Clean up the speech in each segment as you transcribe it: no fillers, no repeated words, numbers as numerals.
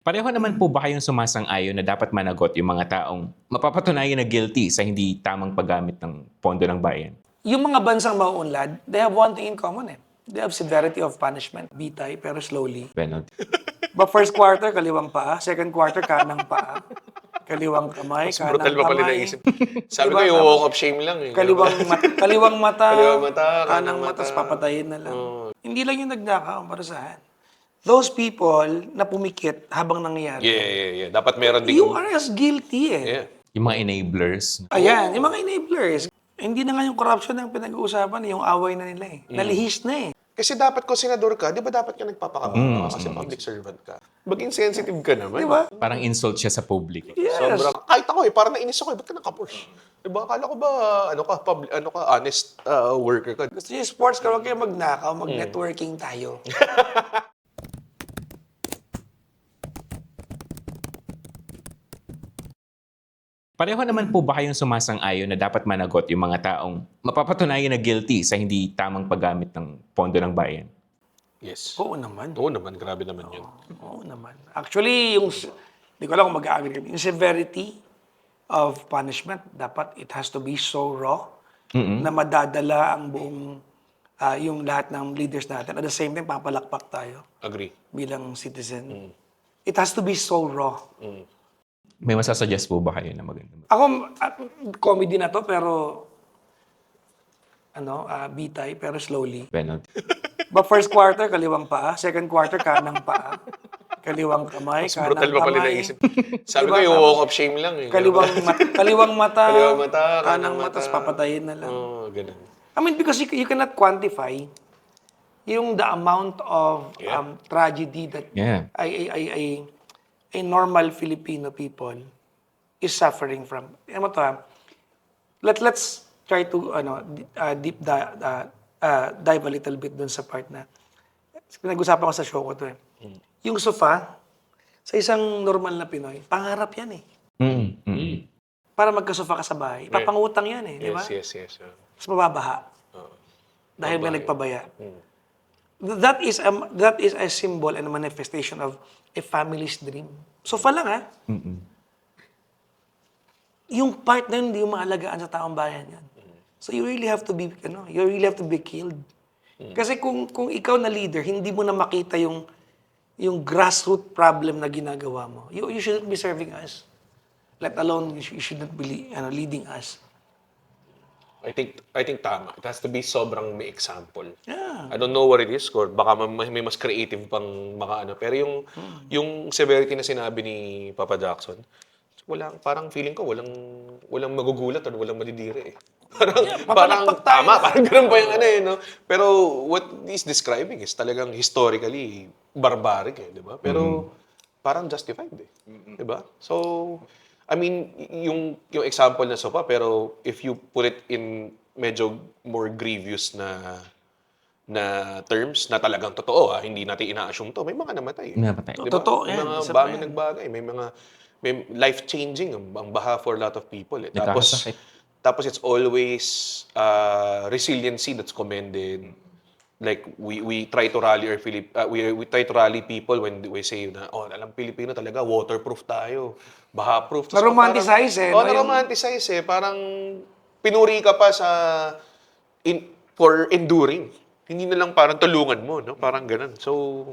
Pareho naman po ba kayong sumasang-ayon na dapat managot yung mga taong mapapatunayan na guilty sa hindi tamang paggamit ng pondo ng bayan? Yung mga bansang mauunlad, they have one thing in common eh. They have severity of punishment. Bitay, pero slowly. Penalty. But first quarter, kaliwang paa. Second quarter, kanang paa. Kaliwang kamay, Mas kanang brutal pa pala kamay. naisip. Sabi Diba? ko, yung walk of shame lang eh. Kaliwang mata, Kaliwang mata, kanang kanang mata, mata. tas papatayin na lang. Hindi lang yung nagnakaw, parusahan. Those people na pumikit habang nangyayari, Yeah. Dapat meron ding... you are as guilty eh. Yeah. Yung mga enablers. Ayan, yung mga enablers. Hindi na nga yung corruption ang pinag-uusapan, yung away na nila eh. Nalihis na eh. Kasi dapat kung senador ka, di ba dapat ka nagpapakabang kasi public servant ka. Maging sensitive ka naman. Di ba? Parang insult siya sa public. Yes. Sobrang, kahit ako eh, parang nainis ako eh, ba't ka nakapush? Di ba? Akala ko ba, honest worker ka? Gusto niyo sports ka, huwag kayo magnakaw, mag-networking tayo. Pareho naman po ba kayong sumasang-ayon na dapat managot yung mga taong mapapatunayan na guilty sa hindi tamang paggamit ng pondo ng bayan? Yes. Oo naman. Oo naman, grabe naman yun. Oo naman. Actually, hindi ko alam kung mag-agree kami. Yung severity of punishment, dapat it has to be so raw na madadala ang buong, yung lahat ng leaders natin. At the same time, papalakpak tayo Agree. bilang citizen. It has to be so raw. May masasuggest po ba kayo na maganda? Ako, comedy na to, pero bitay, pero slowly. Penalty. But first quarter, kaliwang paa. Second quarter, kanang paa. Kaliwang kamay, Mas kanang brutal pa pala kamay. naisip. Sabi Diba? ko, yung walk of shame lang eh. Kaliwang mata, Kaliwang mata, kanang mata, tas papatayin na lang. Oo, ganun. I mean, because you cannot quantify yung the amount of tragedy that Yeah. a normal Filipino people is suffering from. Ano to let's try to deep dive a little bit dun sa part na pinag-usapan ko sa show ko to eh. Yung sofa, sa isang normal na Pinoy, pangarap yan eh. Para magka-sofa ka sa bahay. Papangutang yan eh, di ba? Yes. Mas mababaha. Dahil may nagpabaya. That is a symbol and a manifestation of a family's dream. Sofa lang ha. Yung part na yun, hindi yung maalagaan sa taong bayan yan. So you really have to be killed. Kasi kung ikaw na leader, hindi mo na makita yung grassroots problem na ginagawa mo. You shouldn't be serving us. Let alone you shouldn't be leading us. I think tama. It has to be sobrang may example. Yeah. I don't know what it is, or baka may mas creative pang pero yung severity na sinabi ni Papa Jackson, parang feeling ko walang magugulat or walang madidiri eh. Parang tama, parang ganun pa yung no? Pero what he's describing is talagang historically barbaric eh, di ba? Pero parang justified eh. Di ba? So, I mean, yung example na sopa, pero if you put it in medyo more grievous na terms na talagang totoo hindi natin ina-assume to, may mga namatay. Namatay. Diba? Totoo May yan. mga Isa pa bagay yan. nagbagay, may life-changing ang baha for a lot of people. Eh. Nagkakasakit. Tapos it's always resiliency that's commended. Like we try to rally we try to rally people when we say na alam Pilipino talaga waterproof tayo, baha-proof. Na-romanticize eh. Na-romanticize eh. Parang pinuri ka pa for enduring. Hindi na lang parang tulungan mo, no? Parang ganun. So,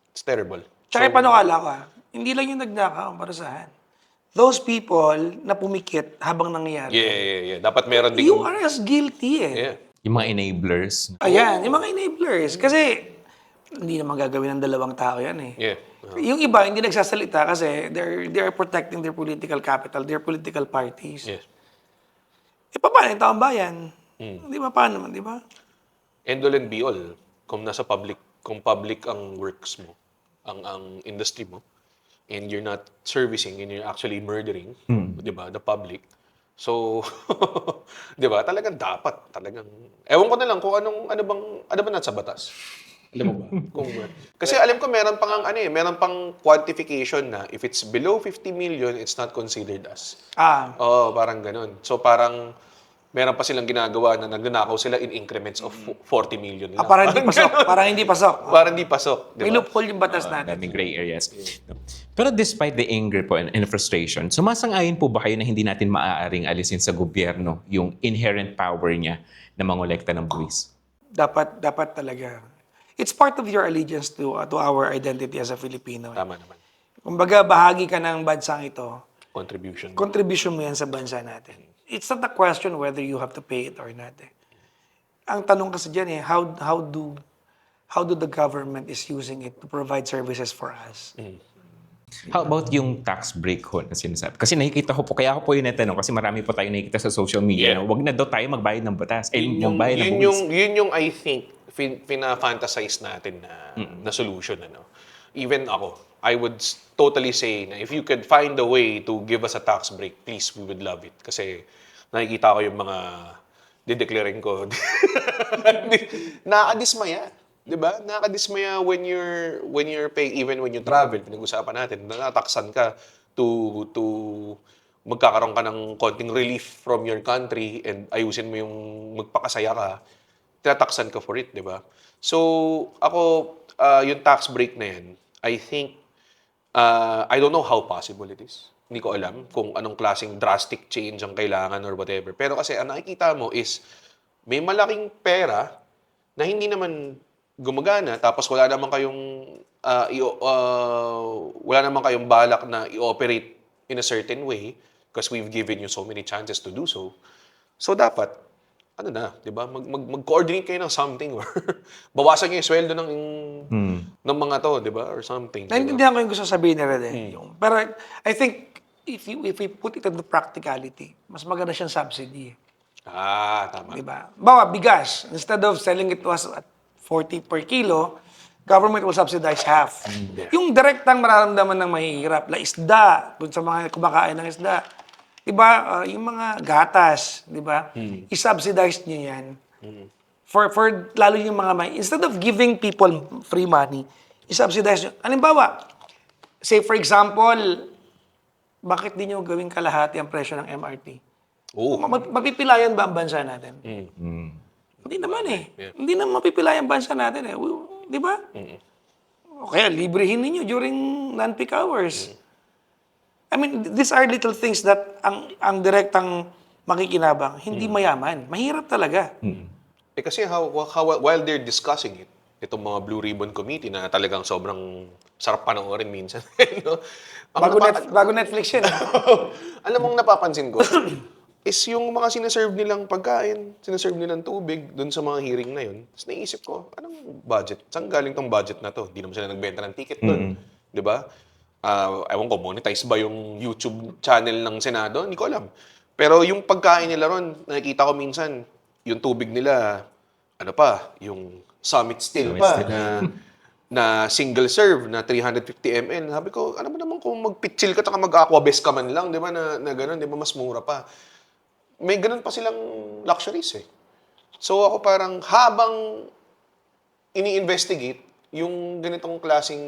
it's terrible. Tsaka panukala ko hindi lang yung nagnakaw, parusahan. Those people na pumikit habang nangyayari, Yeah. Dapat meron ding... you are as guilty eh. Yeah. Yung mga enablers. Ayan, yung mga enablers. Kasi, hindi naman gagawin ng dalawang tao yan eh. Yeah. Yung iba, hindi nagsasalita kasi they're protecting their political capital, their political parties. Yes. Paano yung taong bayan? Di ba, paano naman, di ba? End all and be all. Kung public ang works mo, ang industry mo, and you're not servicing and you're actually murdering, di ba, the public. So, di ba, talagang ewan ko na lang kung ano ba nasa batas. Alam mo ba? Kasi alam ko meron pang quantification na if it's below 50 million, it's not considered as. Ah, Parang ganun. So parang meron pa silang ginagawa na nagnanakaw sila in increments of 40 million lang. Parang hindi pasok. Parang hindi pasok. Parang hindi pasok. Di May ba? loophole yung batas natin. Daming gray areas. No. Pero despite the anger po and frustration, sumasang-ayon po ba kayo na hindi natin maaaring alisin sa gobyerno yung inherent power niya na mangolekta ng buwis? Dapat talaga. It's part of your allegiance to our identity as a Filipino. Tama naman. Kumbaga, bahagi ka ng bansang ito. Contribution. Contribution mo yan sa bansa natin. It's not a question whether you have to pay it or not. Ang tanong kasi dyan how do the government is using it to provide services for us? How about yung tax break ho na sinasabi? Kasi nakikita ko po, kaya ako po yun natanong kasi marami po tayo nakikita sa social media Yeah. na wag na daw tayo magbayad ng batas. Magbayad ng yun buwis. yung I think fina-fantasize natin na solution. Even ako, I would totally say na if you could find a way to give us a tax break, please, we would love it. Kasi nakikita ko yung mga dideclaring ko. Nakakadismaya. Diba? Nakakadismaya when you're paying, even when you travel, pinag-usapan natin, nataksan ka to magkakaroon ka ng konting relief from your country and ayusin mo yung magpakasaya ka, tinataksan ka for it, di ba? So, ako, yung tax break na yan, I think, I don't know how possible it is. Hindi ko alam kung anong klaseng drastic change ang kailangan or whatever. Pero kasi ang nakikita mo is, may malaking pera na hindi naman gumagana, tapos wala naman kayong balak na i-operate in a certain way because we've given you so many chances to do so. So dapat, di ba? Mag-coordinate kayo ng something or bawasan niyo yung sweldo ng mga to, di ba? Or something. Naintindihan ko yung gusto sabihin ni Rede. Pero I think if we put it into practicality, mas maganda siyang subsidy. Tama. Diba? Bawa, bigas. Instead of selling it to us at 40 per kilo, government will subsidize half. Yung direktang mararamdaman ng mahihirap, isda, dun sa mga kumakain ng isda. Diba? Yung mga gatas, diba? I-subsidize nyo yan. For lalo yung mga instead of giving people free money, i-subsidize nyo. Halimbawa, say for example, bakit di nyo gawing kalahati ang presyo ng MRT? Mapipilayan ba ang bansa natin? Hindi naman Hindi naman mapipilayan ang bansa natin Di ba? Kaya librehin ninyo during non-peak hours. I mean, these are little things that ang direktang makikinabang, hindi mayaman. Mahirap talaga. Kasi while they're discussing it, itong mga Blue Ribbon Committee na talagang sobrang sarap panoorin minsan. No? Bago Netflix yan. Alam mong napapansin ko, is yung mga sinaserve nilang pagkain, sinaserve nilang tubig dun sa mga hearing na yun. Tapos naisip ko, anong budget? Saan galing tong budget na to? Hindi naman sila nagbenta ng ticket dun. Di ba? Ewan ko, monetize ba yung YouTube channel ng Senado? Hindi ko alam. Pero yung pagkain nila ron, nakikita ko minsan, yung tubig nila, yung Summit Still pa. Na single serve na 350 ml. Sabi ko, ano ba naman kung magpitsil ka at mag-aquabest ka man lang, di ba, na gano'n, di ba, mas mura pa. May ganun pa silang luxuries So ako parang habang ini-investigate yung ganitong klaseng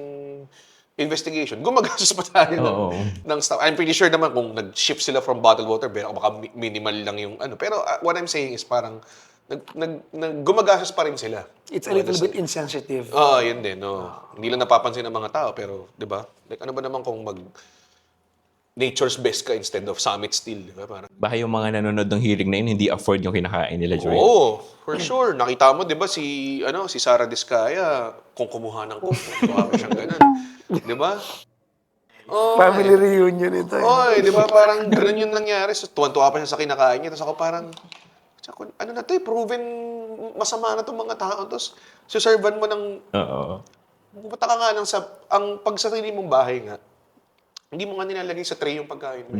investigation, gumagastos pa tayo ng stuff. I'm pretty sure naman kung nag-shift sila from bottled water, baka minimal lang yung ano. Pero what I'm saying is parang gumagastos pa rin sila. It's a little bit insensitive. Yun din. Hindi lang napapansin ng mga tao, pero, di ba? Like, ano ba naman kung nature's best ka instead of Summit Still, di ba? Parang, Baka yung mga nanonood ng hearing na yun, hindi afford yung kinakain nila, Joy. for sure. Nakita mo, di ba, si Sara Diskaya, kung kumuha ng baka siyang ganun. Di ba? Family reunion ito. Di ba? Parang ganun yung nangyari. So, tuwan-tuwa pa siya sa kinakain niya. Tapos ako parang, ano na to proven masama na itong mga tao. Tapos, suservan mo ng, pupunta ka nga lang ang pag sa sarili mong bahay nga, hindi mo nga nilalagay sa tray yung pagkain mo.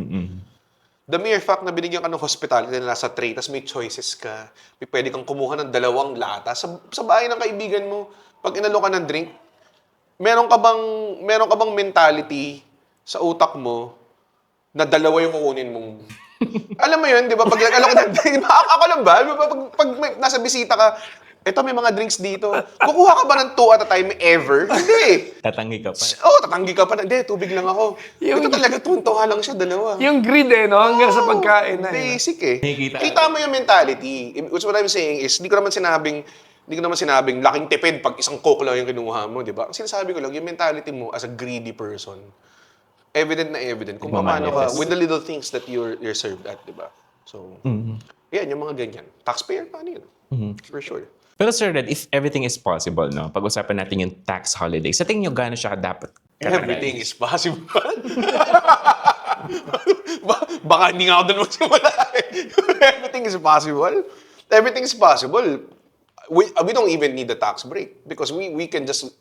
The mere fact na binigyan ka ng hospitality na nasa tray, tapos may choices ka, may pwede kang kumuha ng 2 lata. Sa bahay ng kaibigan mo, pag inalo ka ng drink, meron ka bang mentality sa utak mo na 2 yung kukunin mong... Alam mo yun, di ba? Pag nag-alok ng drink, ako lang ba? Pag nasa bisita ka, Eto, may mga drinks dito. Kukuha ka ba ng 2 at a time ever? Hindi. Tatanggi ka pa. Tatanggi ka pa na. Hindi, tubig lang ako. Ito talaga, tuntuha lang siya, dalawa. Yung greed no? Hanggang sa pagkain na. Basic eh. Nakikita. Kita mo yung mentality. Which what I'm saying is, hindi ko naman sinabing laking tipid pag isang coke lang yung kinuha mo, di ba? Ang sinasabi ko lang, yung mentality mo as a greedy person, evident na evident kung paano ka, Nagmamanifest. with the little things that you're served at, di ba? So, yan, yung mga ganyan. Taxpayer money yun. For sure. Pero Sir Red, if everything is possible, no, pag-usapan natin yung tax holiday, sa tingin nyo gaano siya dapat? Everything is possible. Baka hindi nga ako doon magsimula. Everything is possible. Everything is possible. We don't even need a tax break because we can just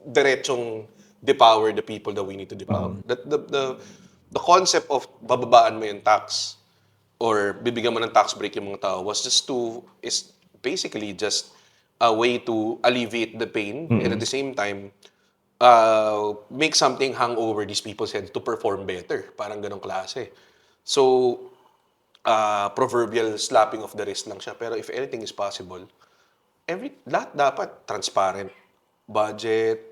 diretsong depower the people that we need to depower. The concept of bababaan mo yung tax or bibigyan mo ng tax break yung mga tao is basically just a way to alleviate the pain and at the same time make something hang over these people's heads to perform better. Parang ganong klase. So, proverbial slapping of the wrist lang siya. Pero if anything is possible, lahat dapat transparent. Budget,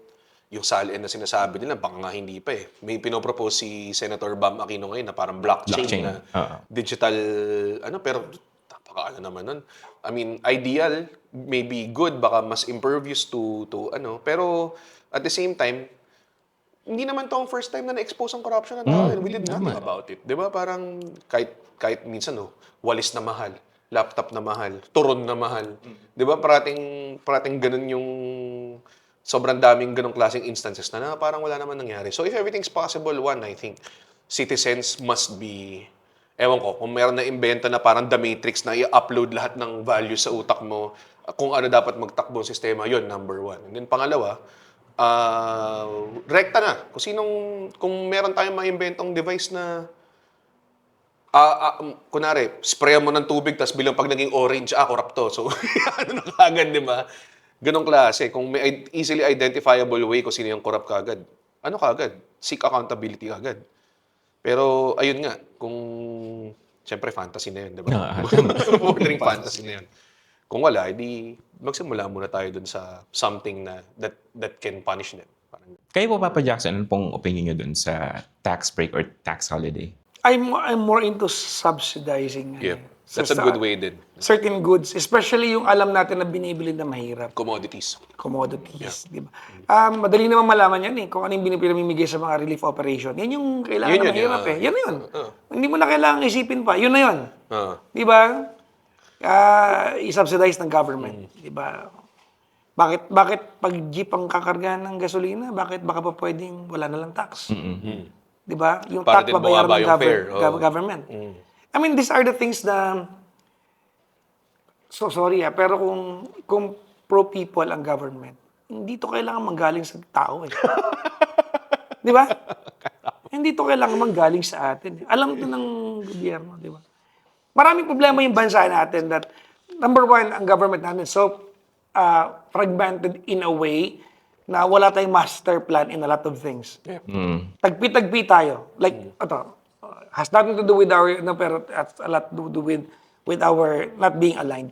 yung salin na sinasabi nila, baka nga hindi pa eh. May pinopropose si Senator Bam Aquino ngayon na parang blockchain. Na digital, pero napaka naman nun. I mean, ideal, maybe good, baka mas impervious to pero at the same time, hindi naman to ang first time na na-expose ang corruption ng tao. We did nothing about it. Di ba? Parang kahit minsan, walis na mahal, laptop na mahal, turon na mahal. Di ba? Parating ganun yung sobrang daming ganung klaseng instances na parang wala naman nangyari. So if everything's possible, I think citizens must be, ewan ko, kung meron na invento na parang The Matrix na i-upload lahat ng values sa utak mo, kung ano dapat magtakbo ang sistema, yun, number 1. And then pangalawa, rekta na. Kung meron tayong ma-inventong device na, kunwari, sprayan mo ng tubig, tapos bilang pag naging orange, corrupt to. So, ano na kagad, di ba? Ganong klase. Kung may easily identifiable way kung sino yung corrupt kagad, ano kagad? Seek accountability kagad. Pero, ayun nga, siyempre fantasy na yun, di ba? Bordering fantasy na yun. Kung wala, edi magsimula muna tayo dun sa something na that can punish them. Parang, Kayo po, Papa Jackson, ano pong opinion nyo dun sa tax break or tax holiday? I'm more into subsidizing. That's a good way din. Certain goods, especially yung alam natin na binibili na mahirap. Commodities. Di ba? Madali naman malaman yan kung ano yung pinamimigay sa mga relief operation. Yan yung kailangan na mahirap Yan na yun. Hindi mo na kailangan isipin pa. Yun na yun. Di ba? I-subsidize ng government. Di ba? Bakit pag jeep ang kakargahan ng gasolina, bakit baka pa pwedeng wala na lang tax? Di ba? Yung Para tax din babayaran bumaba ng yung fare. government. I mean, these are the things na so sorry pero kung pro-people ang government, hindi to kailangan manggaling sa tao Di ba? Hindi to kailangan manggaling sa atin. Alam to ng gobyerno, di ba? Maraming problema yung bansa natin that, number one, ang government natin so fragmented in a way na wala tayong master plan in a lot of things. Tagpi-tagpi tayo. Like, has nothing to do with our, pero has a lot to do with our not being aligned.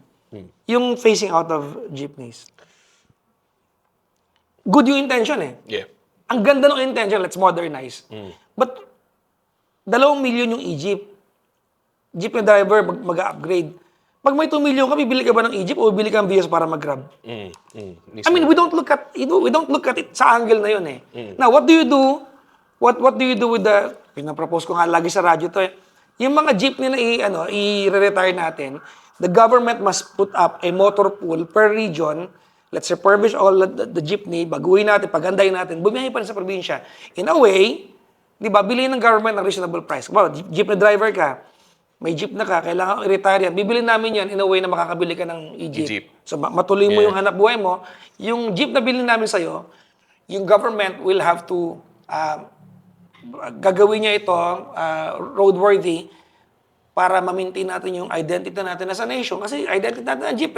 Yung phasing out of jeepneys. Good yung intention Yeah. Ang ganda ng intention, let's modernize. But, 2 million yung e-jeep. Jeep na driver, mag-upgrade. Pag may 2 million ka, bibili ka ba ng e-jeep o bibili ka ng Vios para mag-grab? I mean, we don't look at it sa angle na yun Now, what do you do? What do you do with the, pinapropose ko nga lagi sa radyo to yung mga jeepney na i-retire natin, the government must put up a motor pool per region. Let's refurbish all the jeepney, baguhin natin, pagandahin natin, bumiyahe pa rin sa probinsya. In a way, di ba, bilhin ng government ng reasonable price. Well, jeep na driver ka, may jeep na ka, kailangan i-retire yan. Bibili namin yan in a way na makakabili ka ng e-jeep. So, matuloy mo yung hanap buhay mo. Yung jeep na bilhin namin sa'yo, yung government will have to gagawin niya ito roadworthy para ma-maintain natin yung identity natin as a nation. Kasi identity natin ang jeep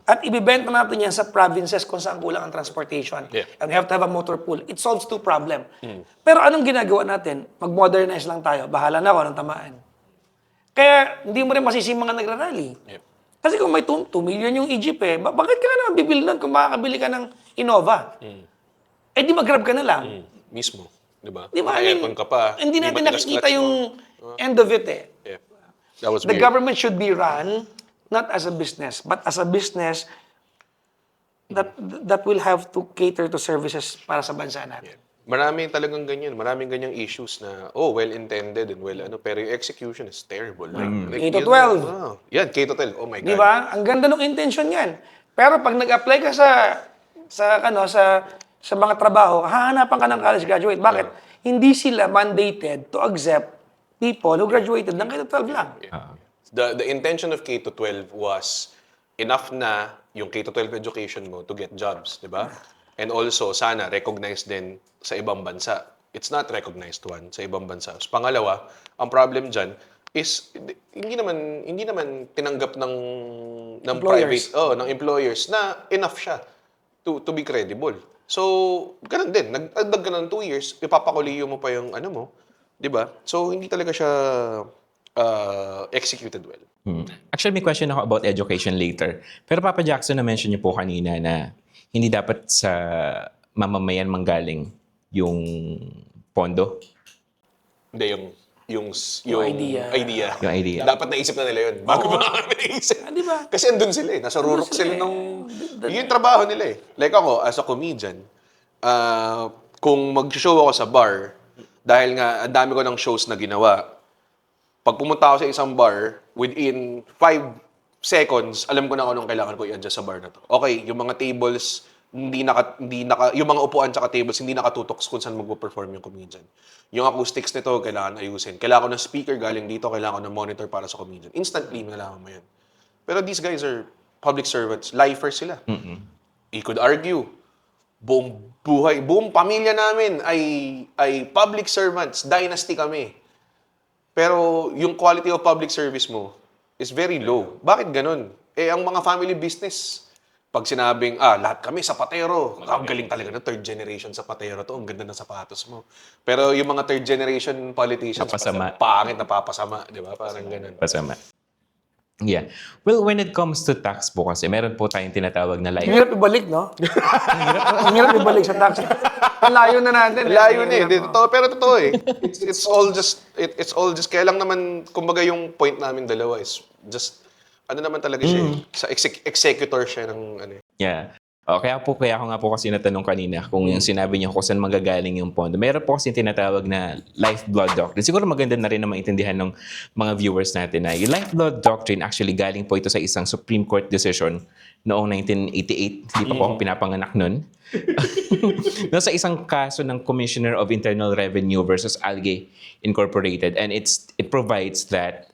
At ibibenta natin yan sa provinces kung saan kulang ang transportation. And we have to have a motor pool. It solves 2 problems. Pero anong ginagawa natin? Mag-modernize lang tayo. Bahala na ako ng tamaan. Kaya hindi mo rin masisi mga nagrarally. Kasi kung may 2 million yung Egypt bakit ka naman bibili nun kung makakabili ka ng Innova? Eh di mag-grab ka na lang. Mismo. Di ba? Di ba? I mean, Aircon ka pa. hindi natin matigas nakikita clutch mo. yung end of it Yeah. That was The weird. government should be run not as a business, but as a business that will have to cater to services para sa bansa natin. Maraming talagang ganyan. Maraming ganyang issues na, well-intended and pero yung execution is terrible. Like, K-12. Yan, K-12. Oh my God. Di ba? Ang ganda ng intention yan. Pero pag nag-apply ka sa mga trabaho, hahanapan ka ng college graduate. Bakit? Hindi sila mandated to accept people who graduated ng K-12 lang. The intention of K-12 was enough na yung K-12 education mo to get jobs, di ba? And also, sana recognized din sa ibang bansa. It's not recognized sa ibang bansa. So, pangalawa, ang problem dyan is hindi naman tinanggap ng Employers. private, ng employers na enough siya to be credible. So, ganun din. Nagdag ka ng 2 years, ipapakuliyo mo pa yung mo, di ba? So, hindi talaga siya executed well. Actually, may question ako about education later. Pero Papa Jackson, na-mention niyo po kanina na hindi dapat sa mamamayan manggaling yung pondo. Hindi, yung idea. Yung idea. Dapat naisip na nila yun. Bago ba kami naisip? Di ba? Kasi andun sila Nasa rurok sila nung... Yun yung trabaho nila Like ako, as a comedian, kung mag-show ako sa bar, dahil nga ang dami ko ng shows na ginawa, pag pumunta ako sa isang bar, within 5 seconds, alam ko na kung anong kailangan ko i-adjust sa bar na to. Okay, yung mga tables, yung mga upuan tsaka tables, hindi nakatutok kung saan mag-perform yung comedian. Yung acoustics nito, kailangan ayusin. Kailangan ko ng speaker galing dito, kailangan ko ng monitor para sa comedian. Instantly, nalaman mo yan. Pero these guys are public servants. Lifers sila. You could argue, buong pamilya namin ay public servants. Dynasty kami. Pero yung quality of public service mo is very low. Bakit ganun? Ang mga family business, pag sinabing, lahat kami sapatero, ang galing talaga na third generation sapatero to, ang ganda ng sapatos mo. Pero yung mga third generation politicians, Napasama. pangit na papasama, di ba? Parang ganun. Pasama. Yeah. Well, when it comes to tax po kasi, meron po tayong tinatawag na Ang hirap ibalik, no? Ang hirap ibalik sa tax. Ang layo na natin. Layo na pero totoo It's all just kaya lang naman kumbaga yung point namin dalawa is just naman talaga siya sa executor siya ng Yeah. Kaya ako nga po kasi natanong kanina kung yung sinabi niyo kung saan magagaling yung pondo. Meron po kasi tinatawag na lifeblood doctrine. Siguro maganda na rin na maintindihan ng mga viewers natin na yung lifeblood doctrine actually galing po ito sa isang Supreme Court decision noong 1988. Hindi pa po ako pinapanganak nun. No, sa isang kaso ng Commissioner of Internal Revenue versus Algae Incorporated, and it provides that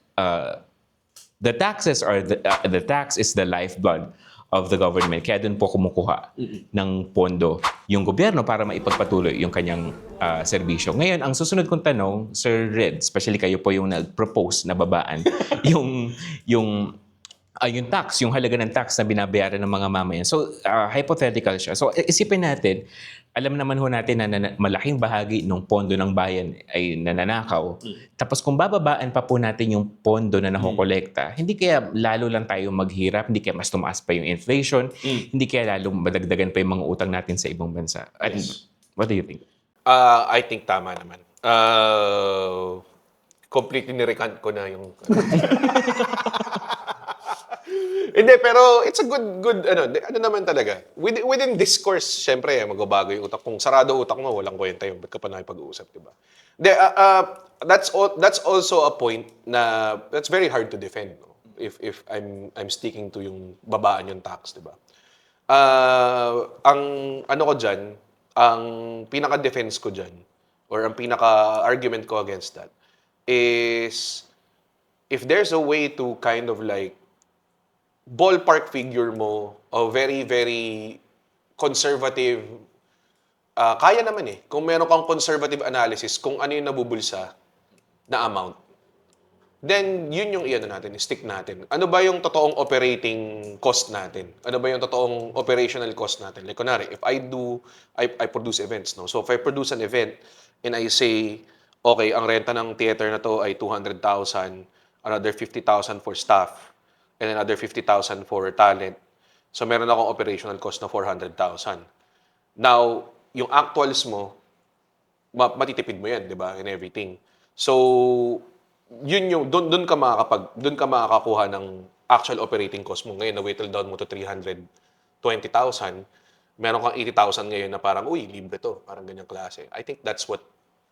the taxes are the tax is the lifeblood of the government. Kaya doon po kumukuha ng pondo yung gobyerno para maipagpatuloy yung kanyang serbisyo. Ngayon, ang susunod kong tanong, Sir Red, especially kayo po yung nag-propose na babaan, yung tax, yung halaga ng tax na binabayaran ng mga mamayan. So, hypothetical siya. So, isipin natin, alam naman ho natin na malaking bahagi ng pondo ng bayan ay nananakaw. Tapos kung bababaan pa po natin yung pondo na nakokolekta, hindi kaya lalo lang tayo maghirap, hindi kaya mas tumaas pa yung inflation, hindi kaya lalo madagdagan pa yung mga utang natin sa ibang bansa. What do you think? I think tama naman. Completely nirecant ko na yung Hindi, pero it's a good, naman talaga. Within discourse, syempre, magbabago yung utak. Kung sarado utak mo, walang kwenta yun. Ba't ka pa nakipag-uusap, diba? Hindi, that's also a point na, that's very hard to defend, no? If I'm sticking to yung babaan yung tax, diba? Ang ko dyan, ang pinaka-defense ko dyan, or ang pinaka-argument ko against that, is, if there's a way to kind of like, ballpark figure mo o very, very conservative, kaya naman Kung meron kang conservative analysis kung ano yung nabubulsa na amount, then yun yung natin, stick natin. Ano ba yung totoong operating cost natin? Ano ba yung totoong operational cost natin? Like, kunwari, if I produce events, no? So, if I produce an event and I say, okay, ang renta ng theater na to ay 200,000, another 50,000 for staff, and another 50,000 for talent. So meron akong operational cost na 400,000. Now, yung actuals mo, matitipid mo yan, di ba? And everything. So, yun yung, doon ka makakakuha ng actual operating cost mo. Ngayon, na-whittle down mo to 320,000. Meron kang 80,000 ngayon na parang, uy, libre to. Parang ganyang klase. I think that's what,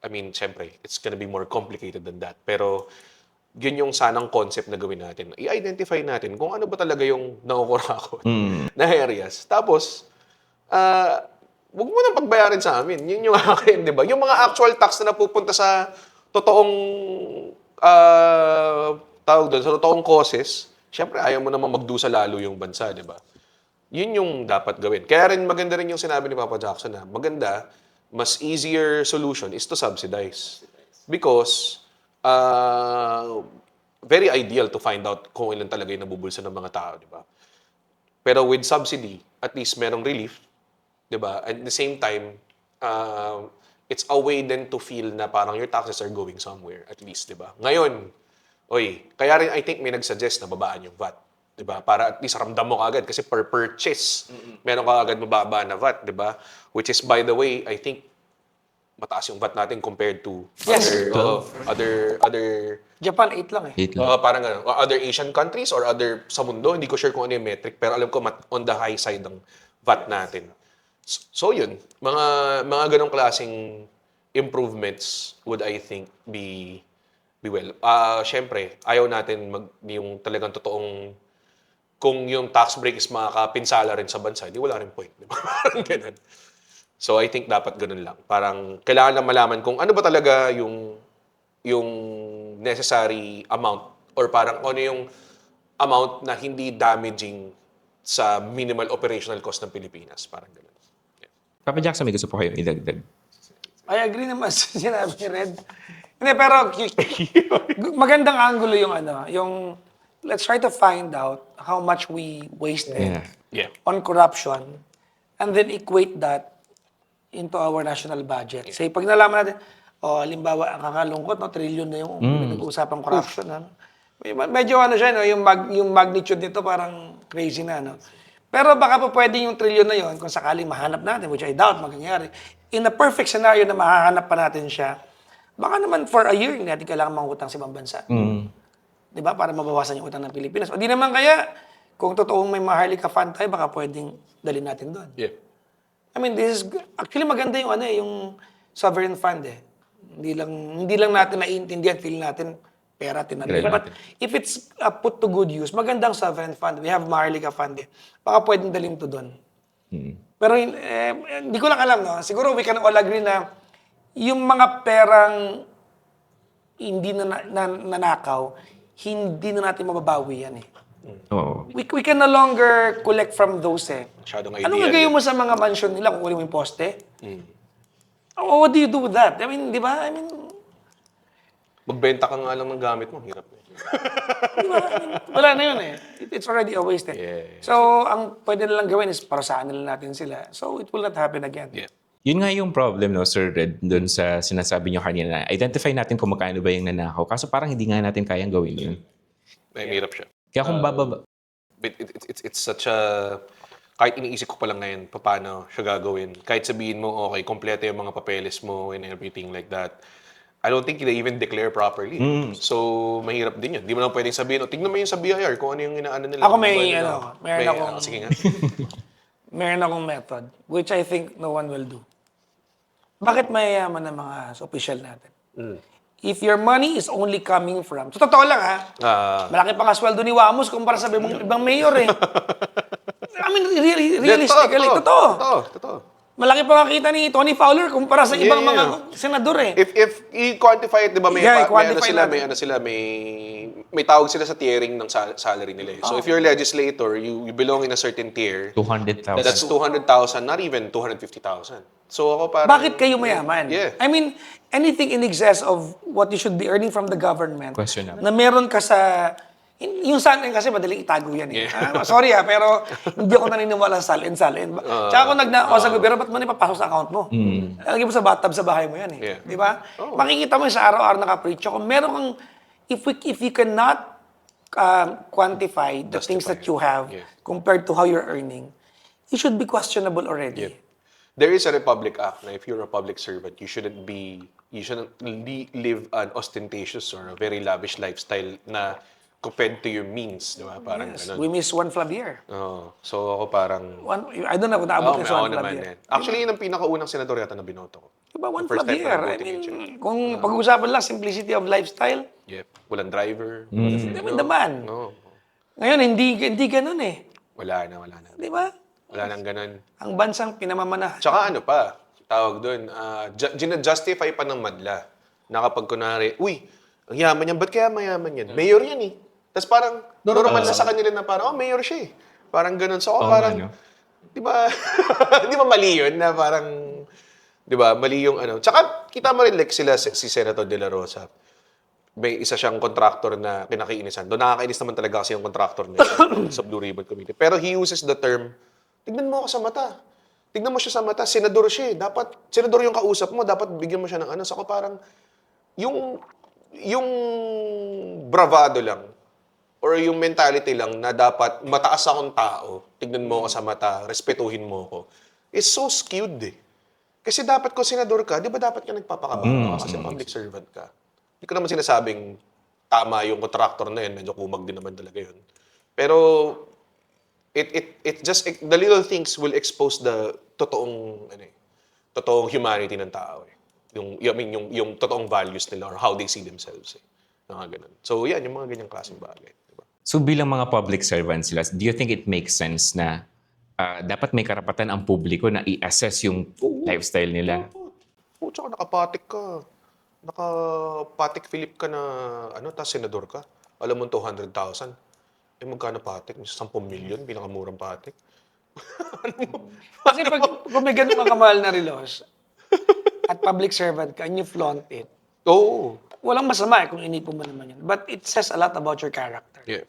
I mean, syempre, it's gonna be more complicated than that. Pero, yun yung sanang concept na gawin natin. I-identify natin kung ano ba talaga yung nakukurakot na areas. Tapos, huwag mo nang pagbayarin sa amin. Yun yung akin, di ba? Yung mga actual tax na napupunta sa totoong, tawag doon, sa totoong causes, syempre, ayaw mo naman magdusa lalo yung bansa, di ba? Yun yung dapat gawin. Kaya rin maganda rin yung sinabi ni Papa Jackson na maganda, mas easier solution is to subsidize. Because very ideal to find out kung ilan talaga yung nabubulsa ng mga tao, di ba? Pero with subsidy, at least merong relief, di ba? At the same time, it's a way then to feel na parang your taxes are going somewhere, at least, di ba? Ngayon, kaya rin I think may nagsuggest na babaan yung VAT. Diba? Para at least ramdam mo kaagad kasi per purchase, meron ka agad mababa na VAT, diba? Which is, by the way, I think mataas yung VAT natin compared to Yes. other Japan, 8 lang eh. 8 lang. parang ganun. Other Asian countries or other sa mundo. Hindi ko sure kung ano yung metric, pero alam ko on the high side ng VAT natin. So yun, mga ganong klaseng improvements would I think be well. Syempre, ayaw natin yung talagang totoong kung yung tax break is makakapinsala rin sa bansa, di wala rin point. Di ba? Parang ganun. So, I think dapat ganun lang. Parang kailangan lang malaman kung ano ba talaga yung necessary amount or parang ano yung amount na hindi damaging sa minimal operational cost ng Pilipinas. Parang ganun. Papa Jackson, may gusto po kayo idagdag. I agree naman sa sinabi ni Red. Hindi, pero magandang angulo yung yung let's try to find out how much we wasted Yeah. on corruption and then equate that into our national budget. Say, pag nalaman natin, halimbawa, ang kakalungkot, trillion na yung pinag-uusapang corruption. Medyo siya, yung magnitude nito parang crazy na. Pero baka po pwede yung trillion na yon kung sakaling mahanap natin, which I doubt mangyayari. In a perfect scenario na mahahanap pa natin siya, baka naman for a year, hindi natin kailangan mangutang sa ibang bansa. Di ba? Para mabawasan yung utang ng Pilipinas. O di naman kaya, kung totoong may Maharlika Fund tayo, baka pwedeng dalhin natin doon. Yeah. I mean, this is actually maganda yung yung sovereign fund eh. Hindi lang natin naiintindihan, feel natin pera tinatili. But if it's put to good use, magandang sovereign fund. We have Maharlika Fund eh. Baka pwedeng dalhin to doon. Pero hindi ko lang alam, no? Siguro we can all agree na yung mga perang hindi na nanakaw, hindi na natin mababawi yan eh. Oo. We can no longer collect from those eh. Masyadong Anong ideal. gagawin mo sa mga mansion nila kung uli mo yung poste? What do you do with that? I mean, di ba? Magbenta ka nga lang ng gamit mo, hirap na. Di ba? Wala na yun eh. It's already a waste eh. Yeah. So, ang pwede na lang gawin is parusahan na lang natin sila. So, it will not happen again. Yeah. Yun nga yung problem, no, Sir Red, dun sa sinasabi nyo kanina. Identify natin kung magkano ba yung nanakaw. Kaso parang hindi nga natin kayang gawin yun. Mahirap siya. Kaya kung bababa... But it's such a... Kahit iniisip ko pa lang ngayon, paano siya gagawin. Kahit sabihin mo, okay, kompleto yung mga papeles mo and everything like that. I don't think they even declare properly. So, mahirap din yun. Di mo lang pwedeng sabihin, tignan mo yung sa BIR kung ano yung inaano nila. Ako Sige nga. meron akong method, which I think no one will do. Bakit mayayaman ng mga official natin? If your money is only coming from... So, totoo lang ha. Malaki pa nga sweldo ni Wamos kumpara sa ibang mayor eh. I mean, realistically, Totoo. Malaki pa nga kita ni Tony Fowler kumpara sa ibang mga senador eh. If i-quantify it, di ba, may tawag sila sa tiering ng salary nila. So if you're a legislator, you belong in a certain tier. 200,000. That's 200,000, not even 250,000. So ako parang... Bakit kayo mayaman? Yeah. I mean, anything in excess of what you should be earning from the government, Questionable. na meron ka sa... Yung salin kasi madaling itago yan eh. Sorry pero hindi ako naniniwala sa salin. Tsaka kung nagnakaw sa gobyerno, ba't mo ipapasok sa account mo? Lagi mo sa bathtub sa bahay mo yan eh. Yeah. Di ba? Makikita mo sa araw-araw nakapreach. Kung meron kang... If you cannot quantify the things Justify. that you have Yeah. compared to how you're earning, it should be questionable already. Yeah. There is a Republic Act na if you're a public servant, you shouldn't live an ostentatious or a very lavish lifestyle na compared to your means, di ba? Parang Yes, ganun. we miss one Flavier. Oo. So ako parang, I don't know kung naabot oo, na sa ako one naman Flavier. yan. Actually, yun ang pinakaunang senador yata na binoto ko. Diba, one The first time Flavier? na I nag-voting yung check. mean, kung pag-uusapan lang, simplicity of lifestyle, Yep. Walang driver. naman naman. No. Ngayon, hindi ganun eh. Wala na. Di ba? Wala nang ganun. Ang bansang pinamamanahan. Tsaka ano pa, tawag doon, justify pa ng madla na kapag kunwari, uy, ang yaman yan, ba't kaya mayaman yan? Mayor yan eh. Tapos parang, normal na sa kanila na parang, oh, mayor siya eh. Parang ganun. So, Oo parang, nga, no? di ba, di ba mali yun na parang, di ba, mali yung ano. Tsaka, kita mo rin like sila, si Senator De La Rosa. May isa siyang contractor na kinakiinisan. Doon nakakainis naman talaga kasi yung contractor niya sa Blue Ribbon Committee. Pero he uses the term, tignan mo ako sa mata. Tignan mo siya sa mata, senador siya eh. Dapat, senador yung kausap mo, dapat bigyan mo siya ng ano. So ako parang, yung bravado lang, or yung mentality lang na dapat mataas akong tao, tignan mo ako sa mata, respetuhin mo ako, is so skewed eh. Kasi dapat kung senador ka, di ba dapat ka nagpapakababa kasi public servant ka. Hindi ko naman sinasabing tama yung contractor na yun, medyo kumag din naman talaga yun. Pero the little things will expose the totoong humanity ng tao eh. Yung totoong values nila or how they see themselves eh. Mga ganun. So yan, yung mga ganyang klaseng bagay. Diba? So bilang mga public servants sila, do you think it makes sense na dapat may karapatan ang publiko na i-assess yung lifestyle nila? Oo, tsaka nakapatik ka. Nakapatik Philip ka na, tas senador ka. Alam mo 200,000. Eh, magkano patik? 10 million, pinakamurang patik. Kasi kung may ganun mga kamahal na relos, at public servant ka, and you flaunt it, Oo. walang masama kung inipon mo naman yun. But it says a lot about your character. Yeah.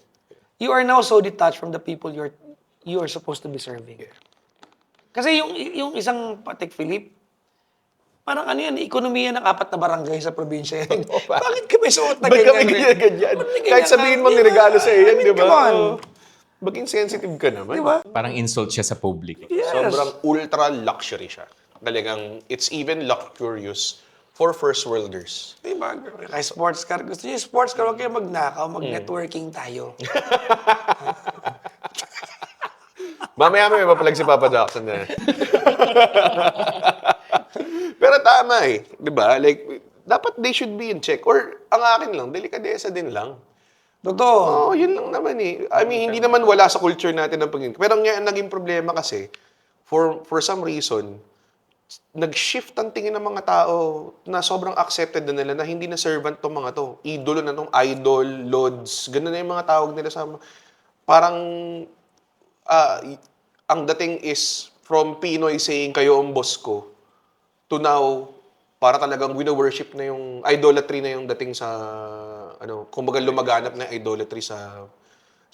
You are now so detached from the people you are supposed to be serving. Kasi yung isang Patek Philippe, parang ano yan, ekonomiya ng 4 na barangay sa probinsya yan. Bakit ka may suot na Ba't ganyan? kami ganyan? Ba't may Kahit ganyan sabihin ka? mo niregalo sa iyo yan, I mean, di ba? come on. Oo. Maging sensitive ka naman. Di ba? Parang insult siya sa publiko. Yes. Sobrang ultra luxury siya. Talagang, it's even luxurious for first worlders. Di ba? Kaya sports car. Gusto niyo yung sports car, huwag kayo magnakaw, mag-networking tayo. Mamaya may mapalag si Papa Jackson na. Pero tama eh. Di ba? Like, dapat they should be in check. Or, ang akin lang, delikadesa din lang. Totoo. Oo, yun lang naman eh. I mean, hindi naman wala sa culture natin ng pagiging. Pero ang naging problema kasi, for some reason, nag-shift ang tingin ng mga tao na sobrang accepted na nila na hindi na servant tong mga to. Idolo na tong idol, lords, ganun na yung mga tawag nila sa parang ang dating is from Pinoy saying kayo ang boss ko to now para talagang wino-worship na yung idolatry na yung dating sa kumbaga lumaganap na idolatry sa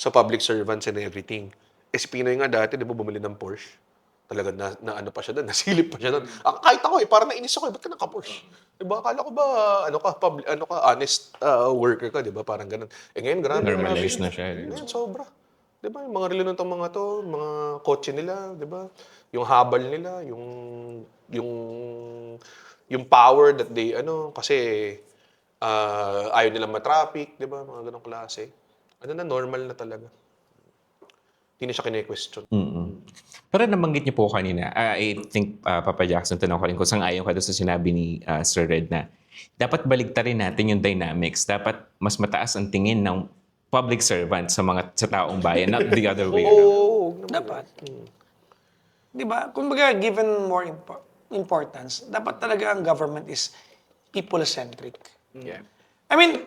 public servants and everything. Eh si Pinoy nga dati, di ba, bumili ng Porsche? Talaga na ano pa siya doon, nasilip pa siya doon. Kahit ako parang nainis ako ba't ka naka-Porsche? Di ba, akala ko ba, honest worker ka, di ba? Parang ganun. Eh ngayon, grabe. Normalized na siya. Ngayon, sobra. Di ba, yung mga relo nitong mga to, mga kotse nila, di ba? Yung habal nila, yung power that they, kasi ayaw nilang matraffic, di ba? Mga ganong klase. Normal na talaga. Hindi na siya kine-question. Pero nabanggit niyo po kanina, I think, Papa Jackson, tanong ko rin kung sang-ayon ka doon sa sinabi ni Sir Red na dapat baligtarin natin yung dynamics. Dapat mas mataas ang tingin ng public servant sa taong bayan, not the other way around. Oo. Dapat. Di ba? Kumbaga, given more importance, dapat talaga ang government is people-centric. Yeah. I mean,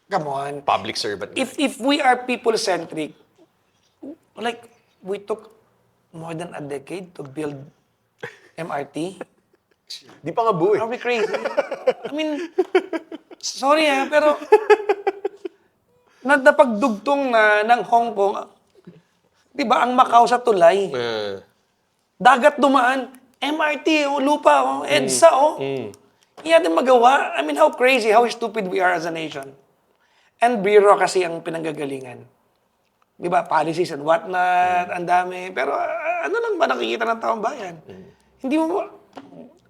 come on. Public servant. If we are people-centric, like, we took more than a decade to build MRT. Di pa nga buo eh. Are we crazy? I mean, sorry pero napagdugtong na ng Hong Kong, di ba, ang Macau sa tulay, dagat dumaan, MRT, lupa, EDSA, Hindi natin magawa. I mean, how crazy, how stupid we are as a nation. And bureaucracy ang pinanggagalingan. Di ba? Policies and whatnot, ang dami. Pero ano lang ba nakikita ng taong bayan? Hindi mo...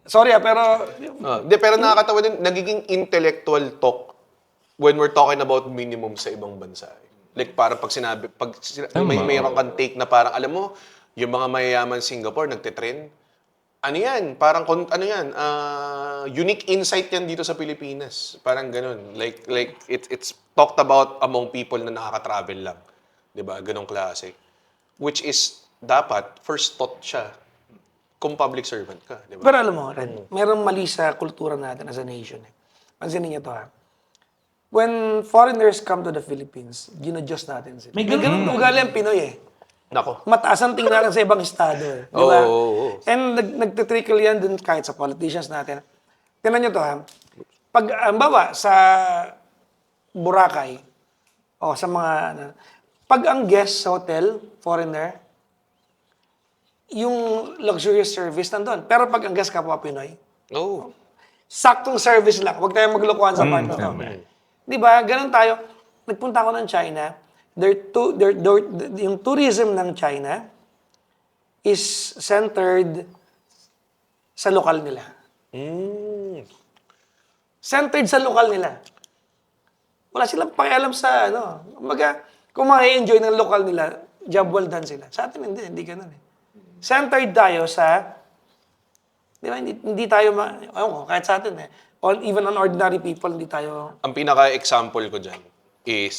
Sorry pero... Pero nakakatawa din, nagiging intellectual talk when we're talking about minimum sa ibang bansa. Like parang may mayroon kang take na parang, alam mo, yung mga mayayaman Singapore, nagtitrend. Ano yan? Parang, ano yan? Unique insight yan dito sa Pilipinas. Parang ganun. Like it's talked about among people na nakaka-travel lang. 'Di ba? Ganong klase. Which is, dapat, first thought siya kung public servant ka. 'Di ba? Pero alam mo, Red, merong mali sa kultura natin as a nation. Pansinin niyo to ha. When foreigners come to the Philippines, ginadjust natin sila. May ganun ugali ang Pinoy eh. Nako. Mataas ang tingin natin sa ibang estado eh. Di ba? Oo. And nagtitrickle yan dun kahit sa politicians natin. Tingnan nyo to ha. Pag, bawa, sa Boracay, o sa mga, pag ang guest sa hotel, foreigner, yung luxurious service nandun. Pero pag ang guest kapwa Pinoy, Oh. saktong service lang. Huwag tayong maglokohan sa part na to. Di ba? Ganun tayo. Nagpunta ako ng China. Yung tourism ng China is centered sa lokal nila. Centered sa lokal nila. Wala silang pakialam sa ano. Kung ma-enjoy ng lokal nila, job well done sila. Sa atin hindi ganun eh. Centered tayo sa, di ba, hindi tayo, kahit sa atin eh. Even on ordinary people, hindi tayo... Ang pinaka-example ko dyan is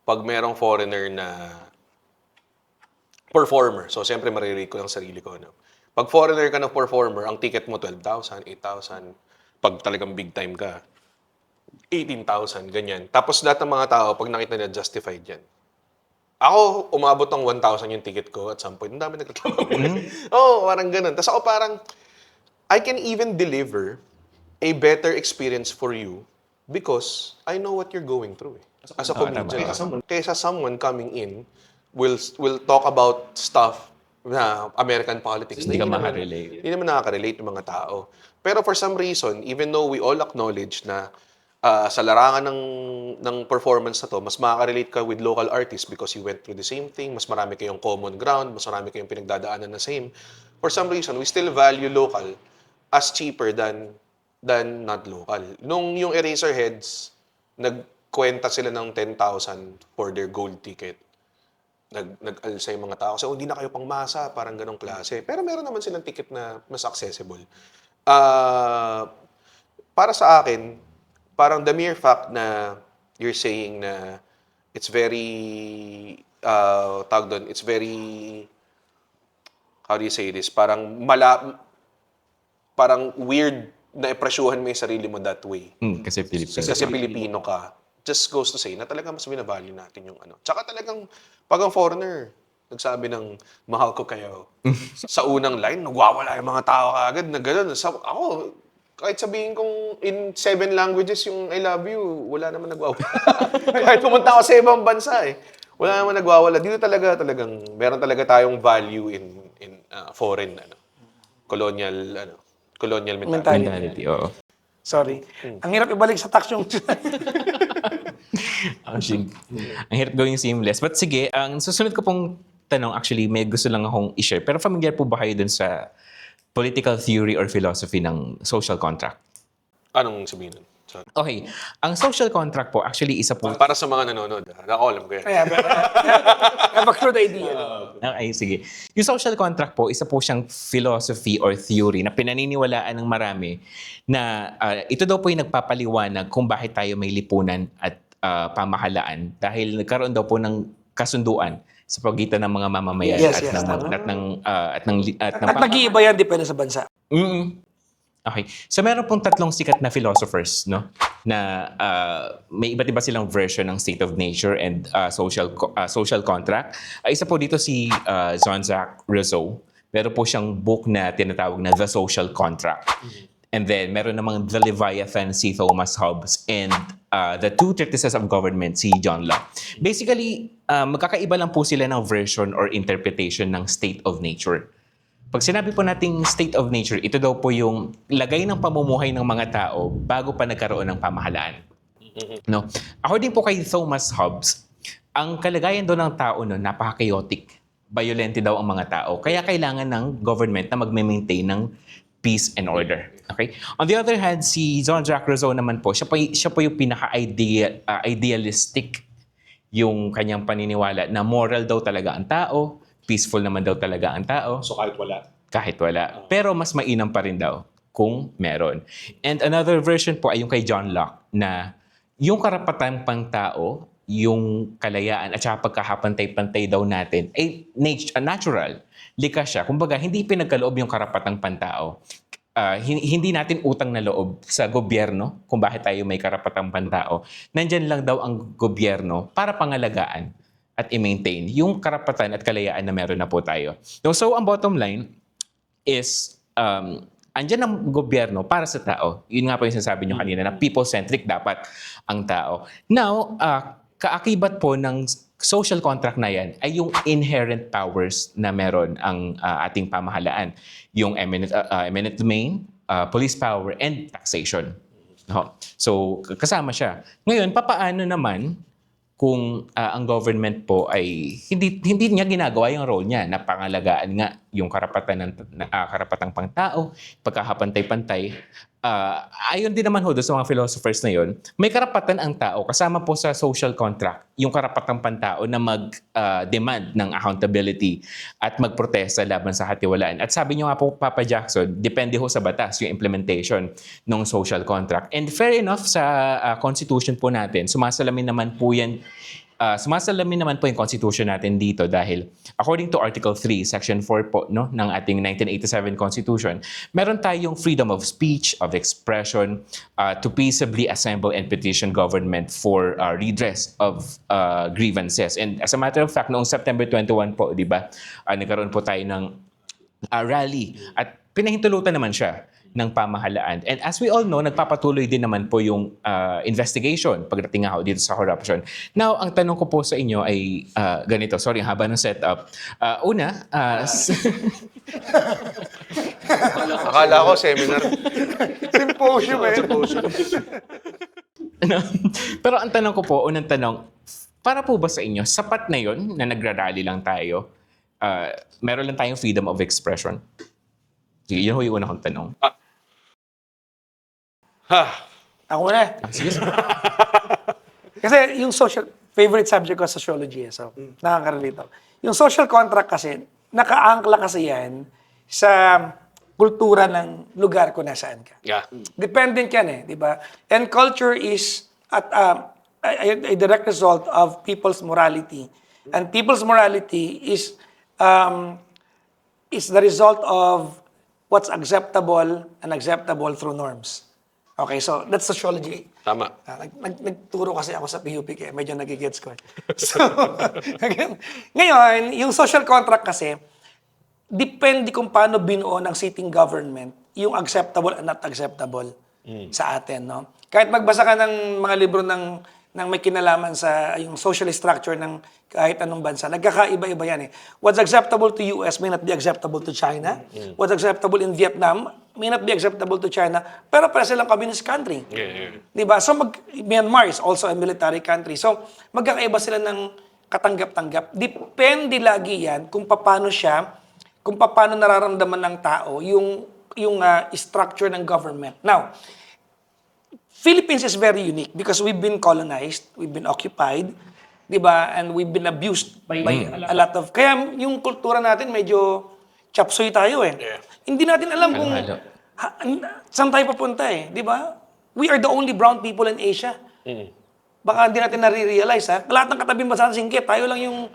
pag merong foreigner na performer. So, siyempre, marirate ko lang sarili ko. No? Pag foreigner ka na performer, ang ticket mo 12,000, 8,000. Pag talagang big time ka, 18,000, ganyan. Tapos lahat ng mga tao, pag nakita nila, justified yan. Ako, umabot ng 1,000 yung ticket ko at some point. Ang dami nagreklamo. Oo, parang ganun. Tapos ako parang, I can even deliver a better experience for you because I know what you're going through. As a comedian. Kaysa someone coming in will talk about stuff na American politics. Hindi ka makarelate. Hindi naman nakaka-relate yung mga tao. Pero for some reason, even though we all acknowledge na sa larangan ng performance na to, mas makaka-relate ka with local artists because you went through the same thing, mas marami kayong common ground, mas marami kayong pinagdadaanan na same. For some reason, we still value local as cheaper than not local. Nung yung Eraserheads, nagkwenta sila ng 10,000 for their gold ticket. Nag-alsa yung mga tao. Kasi hindi na kayo pang masa, parang ganong klase. Pero meron naman silang ticket na mas accessible. Para sa akin, parang the mere fact na you're saying na it's very, it's very, how do you say this? Parang weird na ipresyuhan mo yung sarili mo that way. Kasi Pilipino. Kasi Pilipino ka. Just goes to say na talaga mas binavalue natin yung ano. Tsaka talagang, pag ang foreigner, nagsabi ng mahal ko kayo, sa unang line, nagwawala yung mga tao agad na gano'n. Ako, kahit sabihin kong in 7 languages yung I love you, wala naman nagwawala. Kahit pumunta ako sa ibang bansa eh. Wala naman nagwawala. Dito talagang, meron talaga tayong value in foreign, colonial mentality. Mentality, oo. Sorry. Ang hirap ibalik sa tax yung... Ang hirap gawing seamless. But sige, ang susunod ko pong tanong, actually, may gusto lang akong i-share. Pero familiar po ba kayo dun sa political theory or philosophy ng social contract? Anong sabihin nun? Sorry. Okay. Ang social contract po, actually, isa po... Para sa mga nanonood, ako alam ko yan. I have a crude idea. Okay, sige. Yung social contract po, isa po siyang philosophy or theory na pinaniniwalaan ng marami na ito daw po yung nagpapaliwanag kung bakit tayo may lipunan at pamahalaan dahil nagkaroon daw po ng kasunduan sa pagitan ng mga mamamayan Yes, at nag-iiba yan, depende sa bansa. Okay. So meron pong tatlong sikat na philosophers, no? Na may iba't iba silang version ng state of nature and social contract. Isa po dito si Jean-Jacques Rousseau. Meron po siyang book na tinatawag na The Social Contract. And then meron namang The Leviathan si Thomas Hobbes and The Two Treatises of Government si John Locke. Basically, magkakaiba lang po sila ng version or interpretation ng state of nature. Pag sinabi po nating state of nature, ito daw po yung lagay ng pamumuhay ng mga tao bago pa nagkaroon ng pamahalaan. No? According po kay Thomas Hobbes, ang kalagayan daw ng tao no, napaka-chaotic. Violente daw ang mga tao. Kaya kailangan ng government na magme-maintain ng peace and order. Okay? On the other hand, si Jean-Jacques Rousseau naman po, siya po yung pinaka-idealistic yung kanyang paniniwala na moral daw talaga ang tao, peaceful naman daw talaga ang tao. So kahit wala. Kahit wala. Pero mas mainam pa rin daw kung meron. And another version po ay yung kay John Locke na yung karapatan pang tao, yung kalayaan at saka pagkakapantay-pantay daw natin ay natural. Likas siya. Kumbaga, hindi pinagkaloob yung karapatang pantao. Hindi natin utang na loob sa gobyerno kung bakit tayo may karapatang pantao. Nandyan lang daw ang gobyerno para pangalagaan at i-maintain yung karapatan at kalayaan na meron na po tayo. So ang bottom line is, andyan ang gobyerno para sa tao. Yun nga po yung sinasabi nyo kanina na people-centric dapat ang tao. Now, kaakibat po ng social contract na yan ay yung inherent powers na meron ang ating pamahalaan. Yung eminent domain, police power, and taxation. So, kasama siya. Ngayon, papaano naman kung ang government po ay hindi niya ginagawa yung role niya na pangalagaan nga yung karapatang pangtao, pagkakapantay-pantay. Ayon din naman ho doon sa mga philosophers na yon, may karapatan ang tao kasama po sa social contract, yung karapatang pantao na mag-demand ng accountability at magprotesta laban sa katiwalaan. At sabi niyo nga po, Papa Jackson, depende ho sa batas yung implementation ng social contract. And fair enough sa constitution po natin, sumasalamin naman po yung constitution natin dito dahil according to Article 3, Section 4 po no, ng ating 1987 Constitution, meron tayong freedom of speech, of expression, to peaceably assemble and petition government for redress of grievances. And as a matter of fact, noong September 21 po, di ba, nagkaroon po tayo ng rally at pinahintulutan naman siya ng pamahalaan. And as we all know, nagpapatuloy din naman po yung investigation pagdating nga dito sa corruption. Now, ang tanong ko po sa inyo ay ganito. Sorry, ang haba ng setup. Una, Akala ko seminar. Symposium eh. pero ang tanong ko po, unang tanong, para po ba sa inyo, sapat na yun na nagrarally lang tayo? Meron lang tayong freedom of expression? Sige, yun ho yung unang kong tanong. Ako na. Sige. Kasi yung favorite subject ko sociology eh. So, nakaka-relate ako. Yung social contract kasi, nakaangkla kasi yan sa kultura ng lugar kung nasaan ka. Yeah. Dependent yan eh, di ba? And culture is a direct result of people's morality. And people's morality is the result of what's acceptable and acceptable through norms. Okay, so that's sociology. Tama. Nagturo kasi ako sa PUP kaya medyo nagigets ko. So, ngayon, yung social contract kasi, depende kung paano binuo ng sitting government yung acceptable and not acceptable sa atin. No? Kahit magbasa ka ng mga libro ng may kinalaman sa yung social structure ng kahit anong bansa, nagkakaiba-iba yan eh. What's acceptable to US may not be acceptable to China. What's acceptable in Vietnam may not be acceptable to China. Pero para silang communist country. Yeah. Diba? So Myanmar is also a military country. So magkakaiba sila ng katanggap-tanggap. Depende lagi yan kung paano nararamdaman ng tao yung structure ng government. Now, Philippines is very unique because we've been colonized, we've been occupied, di ba? And we've been abused by a lot of... Kaya yung kultura natin medyo chapsoy tayo eh. Yeah. Hindi natin alam kung saan tayo papunta eh, di ba? We are the only brown people in Asia. Baka hindi natin nare-realize ha. Lahat ng katabing bansa singkit, tayo lang yung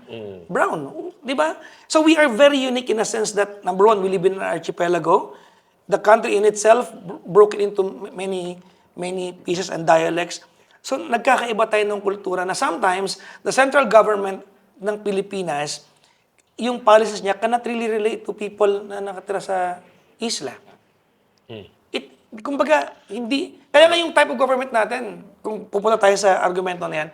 brown, di ba? So we are very unique in a sense that, number one, we live in an archipelago. The country in itself broken into many pieces and dialects. So, nagkakaiba tayo ng kultura na sometimes, the central government ng Pilipinas, yung policies niya cannot really relate to people na nakatira sa isla. Kumbaga, hindi... Kaya nga yung type of government natin, kung pupunta tayo sa argumento na yan,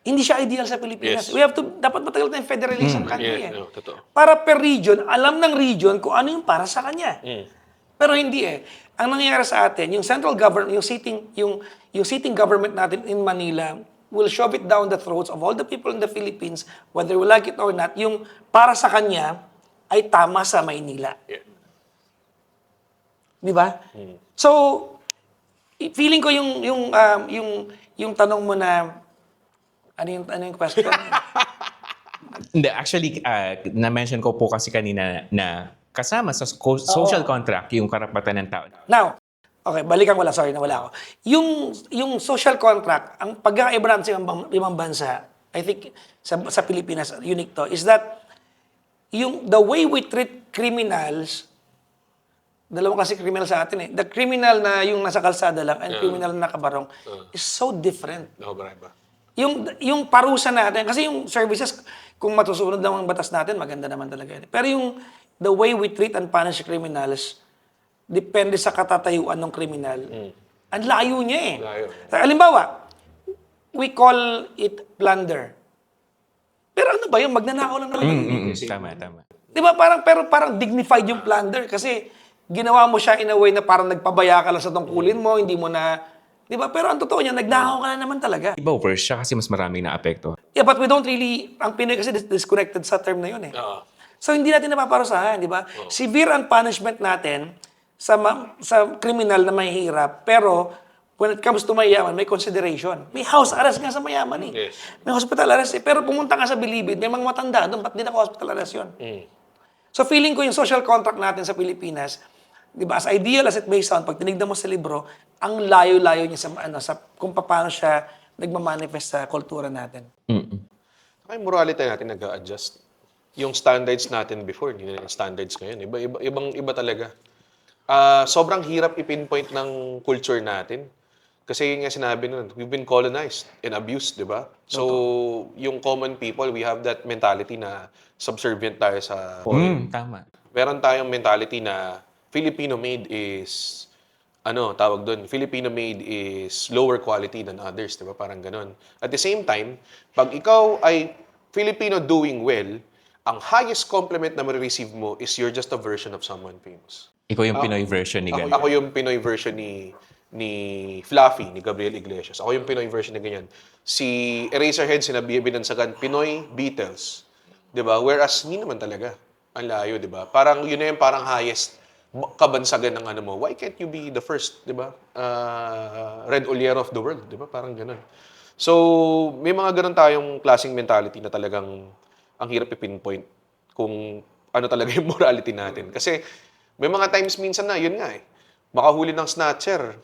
hindi siya ideal sa Pilipinas. Yes. Dapat matagal tayong federalism country. No, totoo. Para per region, alam ng region kung ano yung para sa kanya. Pero hindi eh. ang nangyayari sa atin, yung central government, yung sitting government natin in Manila will shove it down the throats of all the people in the Philippines, whether we like it or not, yung para sa kanya ay tama sa Maynila. Yeah. Di ba? So, feeling ko yung tanong mo na ano yung question? Hindi, actually, na-mention ko po kasi kanina na kasama sa social contract yung karapatan ng tao. Now, okay, balikan ko lang. Sorry, nawala ako. Yung social contract, ang pagkakaiba natin sa ibang bansa, I think sa Pilipinas, unique to, is that the way we treat criminals, dalawang kasi criminal sa atin eh. The criminal na yung nasa kalsada lang and criminal na nakabarong is so different. No, ba? Yung parusa natin, kasi yung services, kung matusunod lang ang batas natin, maganda naman talaga yun. Pero the way we treat and punish criminals, depende sa katatayuan ng kriminal. Ang layo niya eh. Layo. Halimbawa, we call it plunder. Pero ano ba yun? Magnanakaw lang naman. Tama. Di ba? Parang dignified yung plunder kasi ginawa mo siya in a way na parang nagpabaya ka lang sa tungkulin mo, hindi mo na... Di ba? Pero ang totoo niya, nagnakaw ka na naman talaga. Iba worse siya kasi mas maraming na-apekto. Yeah, but we don't really... Ang Pinoy kasi disconnected sa term na yun eh. Oo. So, hindi natin napaparusahan, di ba? Severe ang punishment natin sa kriminal na mahihirap. Pero, when it comes to mayaman, may consideration. May house arrest nga sa mayaman eh. Yes. May hospital arrest eh. Pero pumunta ka sa Bilibid, may mga matanda doon, ba't di naka-hospital arrest yun? So, feeling ko yung social contract natin sa Pilipinas, di ba, as ideal as it may sound, pag tinignan mo sa libro, ang layo-layo niya sa kung paano siya nagmamanifest sa kultura natin. Kaya yung morality natin nag-a-adjust. Yung standards natin before, hindi na yung standards ngayon. Iba talaga. Sobrang hirap i-pinpoint ng culture natin. Kasi yun nga sinabi nun, we've been colonized and abused, di ba? So, yung common people, we have that mentality na subservient tayo sa foreign. Tama. Meron tayong mentality na Filipino-made is, tawag doon, Filipino-made is lower quality than others, di ba? Parang ganon. At the same time, pag ikaw ay Filipino doing well, ang highest compliment na ma-receive mo is you're just a version of someone famous. Ikaw yung Pinoy version ni ganyan. Ako yung Pinoy version ni Fluffy, ni Gabriel Iglesias. Ako yung Pinoy version ni ganyan. Si Eraserhead, sinabi binansagan, Pinoy Beatles. 'Di ba? Whereas, hindi naman talaga. Ang layo, 'di ba? Parang, yun na yung parang highest kabansagan ng ano mo. Why can't you be the first, 'di ba? Red Oliero of the world, 'di ba? Parang ganun. So, may mga ganun tayong klaseng mentality na talagang ang hirap i-pinpoint kung ano talaga yung morality natin. Kasi, may mga times minsan na, yun nga eh, makahuli ng snatcher.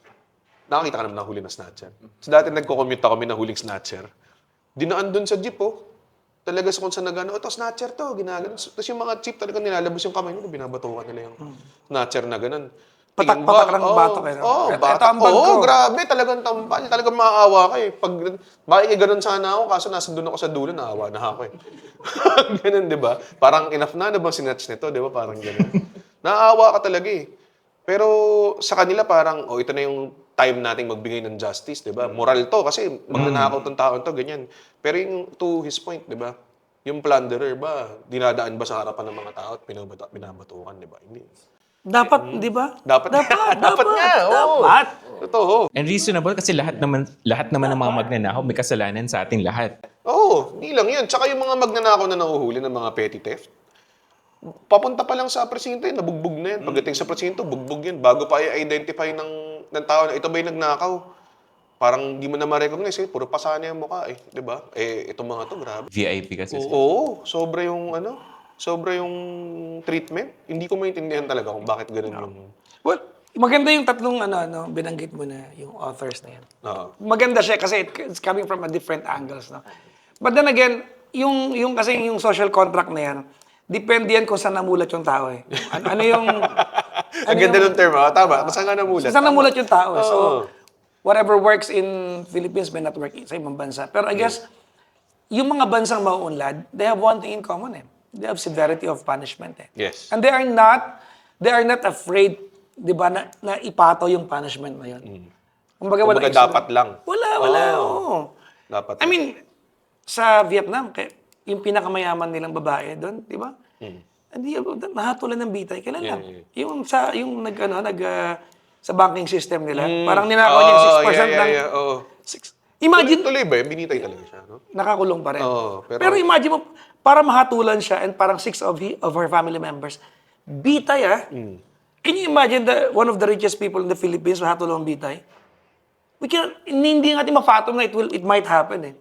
Nakakita ka naman nahuli ng snatcher. So dati nagko-commute ako, may nahuling snatcher. Dinaan dun sa jeep, oh. Talaga sa kung saan nagano, ito, snatcher to, ginagano. Tapos yung mga jeep talaga nilalabas yung kamay mo, binabatukan nila yung snatcher na ganun. Patak lang bato kayo. Ito ang bag ko. Grabe, talagang tampal. Talagang maawa ka eh. Pag ganun sana ako, kaso nasa doon ako sa dulo, naawa na ako eh. Ganun, di ba? Parang enough na ba sinatch nito, di ba? Parang ganun. Naawa ka talaga eh. Pero sa kanila parang, ito na yung time nating magbigay ng justice, di ba? Moral to kasi magnanakaw tong tao to, ganyan. Pero yung to his point, di ba? Yung plunderer ba, dinadaan ba sa harapan ng mga tao at binabatukan, di ba? Hindi. Dapat, di ba? Dapat nga. Oo. Dapat. Totoo. And reasonable kasi lahat naman ng mga magnanakaw may kasalanan sa ating lahat. Oo, hindi lang yun. Tsaka yung mga magnanakaw na nahuhuli ng mga petty theft, papunta pa lang sa presinto yun, nabugbog na yan. Pagdating sa presinto, bugbog yan. Bago pa i-identify ng tao na ito ba yung nagnakaw, parang di mo na ma-recognize eh. Puro pasana yung mukha eh. Di ba? Itong mga to, grabe. VIP kasi. Oo, sobra yung treatment. Hindi ko maintindihan talaga kung bakit ganun yung... Well, maganda yung tatlong binanggit mo na yung authors na yan. Oo. Maganda siya kasi it's coming from a different angles, no? But then again, yung social contract na yan, depende yan kung saan namulat yung tao eh. Ano yung... Ang ganda ng term, tama. Saan nga namulat? Saan namulat yung tao. So, Oo. whatever works in Philippines may not work sa ibang bansa. Pero I guess, yung mga bansang mauunlad, they have one thing in common eh. They have severity of punishment eh. Yes. And they are not afraid, di ba, na ipataw yung punishment na yun. Kumbaga dapat lang. Wala. Oo. Dapat I mean, sa Vietnam, yung pinakamayaman nilang babae doon, di ba? Hindi, nahatulan ng bitay. Kailan lang? Yeah. Yung sa banking system nila. Parang ninakaw niya yung 6% ng... Oo. Imagine, Tuloy ba? Binitay talaga siya, no? nakakulong pa rin. Oo, pero imagine mo, para mahatulan siya and parang 6 of her family members, bitay Can you imagine one of the richest people in the Philippines mahatulong bitay? We can hindi natin ma-fathom na it might happen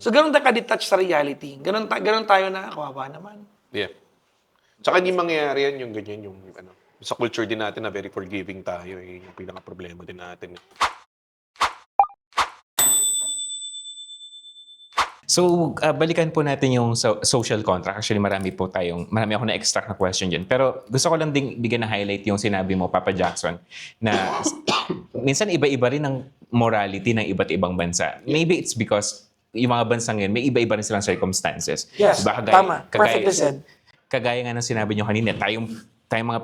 So ganun tayo ka-detach sa reality. Ganun tayo na kawawa naman. Yeah. Tsaka hindi mangyayari yan yung ganyan, yung ano, sa culture din natin na very forgiving tayo yung pinaka-problema din natin. So, balikan po natin yung social contract. Actually, marami ako na-extract na question dyan. Pero gusto ko lang ding bigyan na highlight yung sinabi mo, Papa Jackson, na minsan iba-iba rin ang morality ng iba't ibang bansa. Maybe it's because yung mga bansang yun, may iba-iba rin silang circumstances. Yes, tama. Perfectly said. Kagaya nga ng sinabi nyo kanina, tayong mga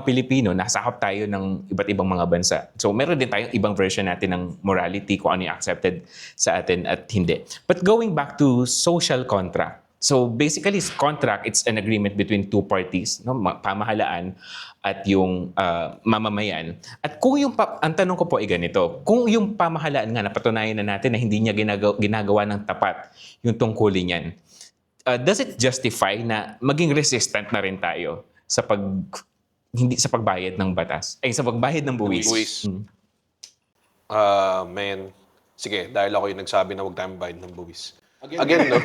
Pilipino, nasakop tayo ng iba't ibang mga bansa. So, meron din tayong ibang version natin ng morality, kung ano yung accepted sa atin at hindi. But going back to social contract. So, basically, contract, it's an agreement between two parties, no? Pamahalaan at yung mamamayan. At kung ang tanong ko po ay ganito, kung yung pamahalaan nga, napatunayan na natin na hindi niya ginagawa ng tapat yung tungkulin niyan, does it justify na maging resistant na rin tayo sa pagbayad ng batas? Ay, sa pagbayad ng buwis. Man. Sige, dahil ako yung nagsabi na huwag tayong bayad ng buwis. Again, no?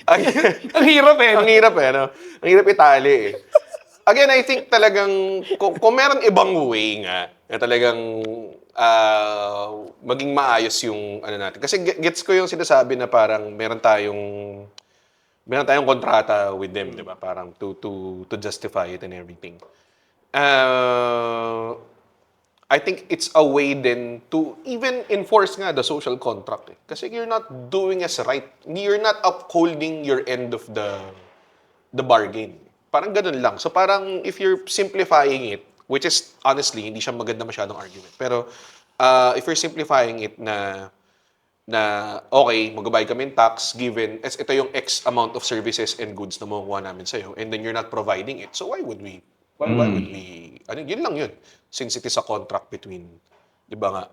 Ang hirap Ang hirap no? Ang hirap itali Again, I think talagang, kung meron ibang way nga, na talagang maging maayos yung ano natin. Kasi gets ko yung sinasabi na parang meron tayong kontrata with them, di ba? Parang to justify it and everything. I think it's a way then to even enforce nga the social contract. Kasi you're not doing as right. You're not upholding your end of the bargain. Parang ganun lang. So parang if you're simplifying it, which is honestly, hindi siya maganda masyadong argument. Pero if you're simplifying it na okay, magbabayad kami ng tax given ito yung X amount of services and goods na makukuha namin sa'yo and then you're not providing it. So why would we yun lang yun. Since it is a contract between, di ba nga,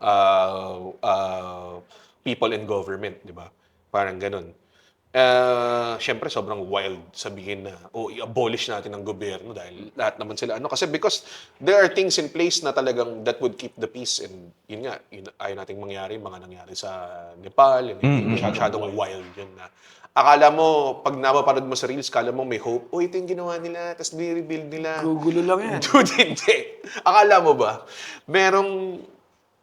people and government, di ba? Parang ganun. Siyempre, sobrang wild sabihin na, i-abolish natin ang gobyerno dahil lahat naman sila, kasi because there are things in place na talagang that would keep the peace and yun nga, ayaw nating mangyari, mga nangyari sa Nepal, masyadong wild yun na. Akala mo, pag napapanood mo sa reels, akala mo may hope, ito yung ginawa nila, tapos ni-rebuild nila. Gugulo lang yan. Dude, hindi. Akala mo ba, merong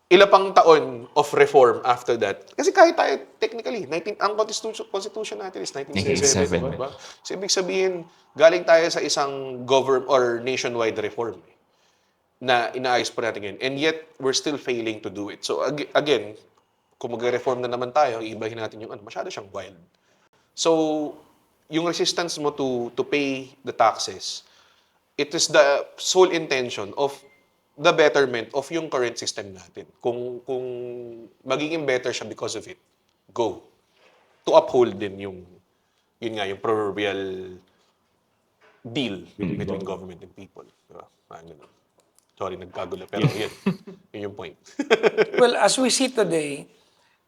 ilang pang taon of reform after that? Kasi kahit tayo, technically, ang constitution natin is 1997. Diba? So, ibig sabihin, galing tayo sa isang government or nationwide reform na inaayos pa natin yun. And yet, we're still failing to do it. So, again, kung mag-reform na naman tayo, iibahin natin yung masyado siyang wild. So, yung resistance mo to pay the taxes, it is the sole intention of the betterment of yung current system natin. Kung magiging better siya because of it, go. To uphold din yung proverbial deal between government and people. Diba? Sorry, nagkagulo. Pero yun yung point. Well, as we see today,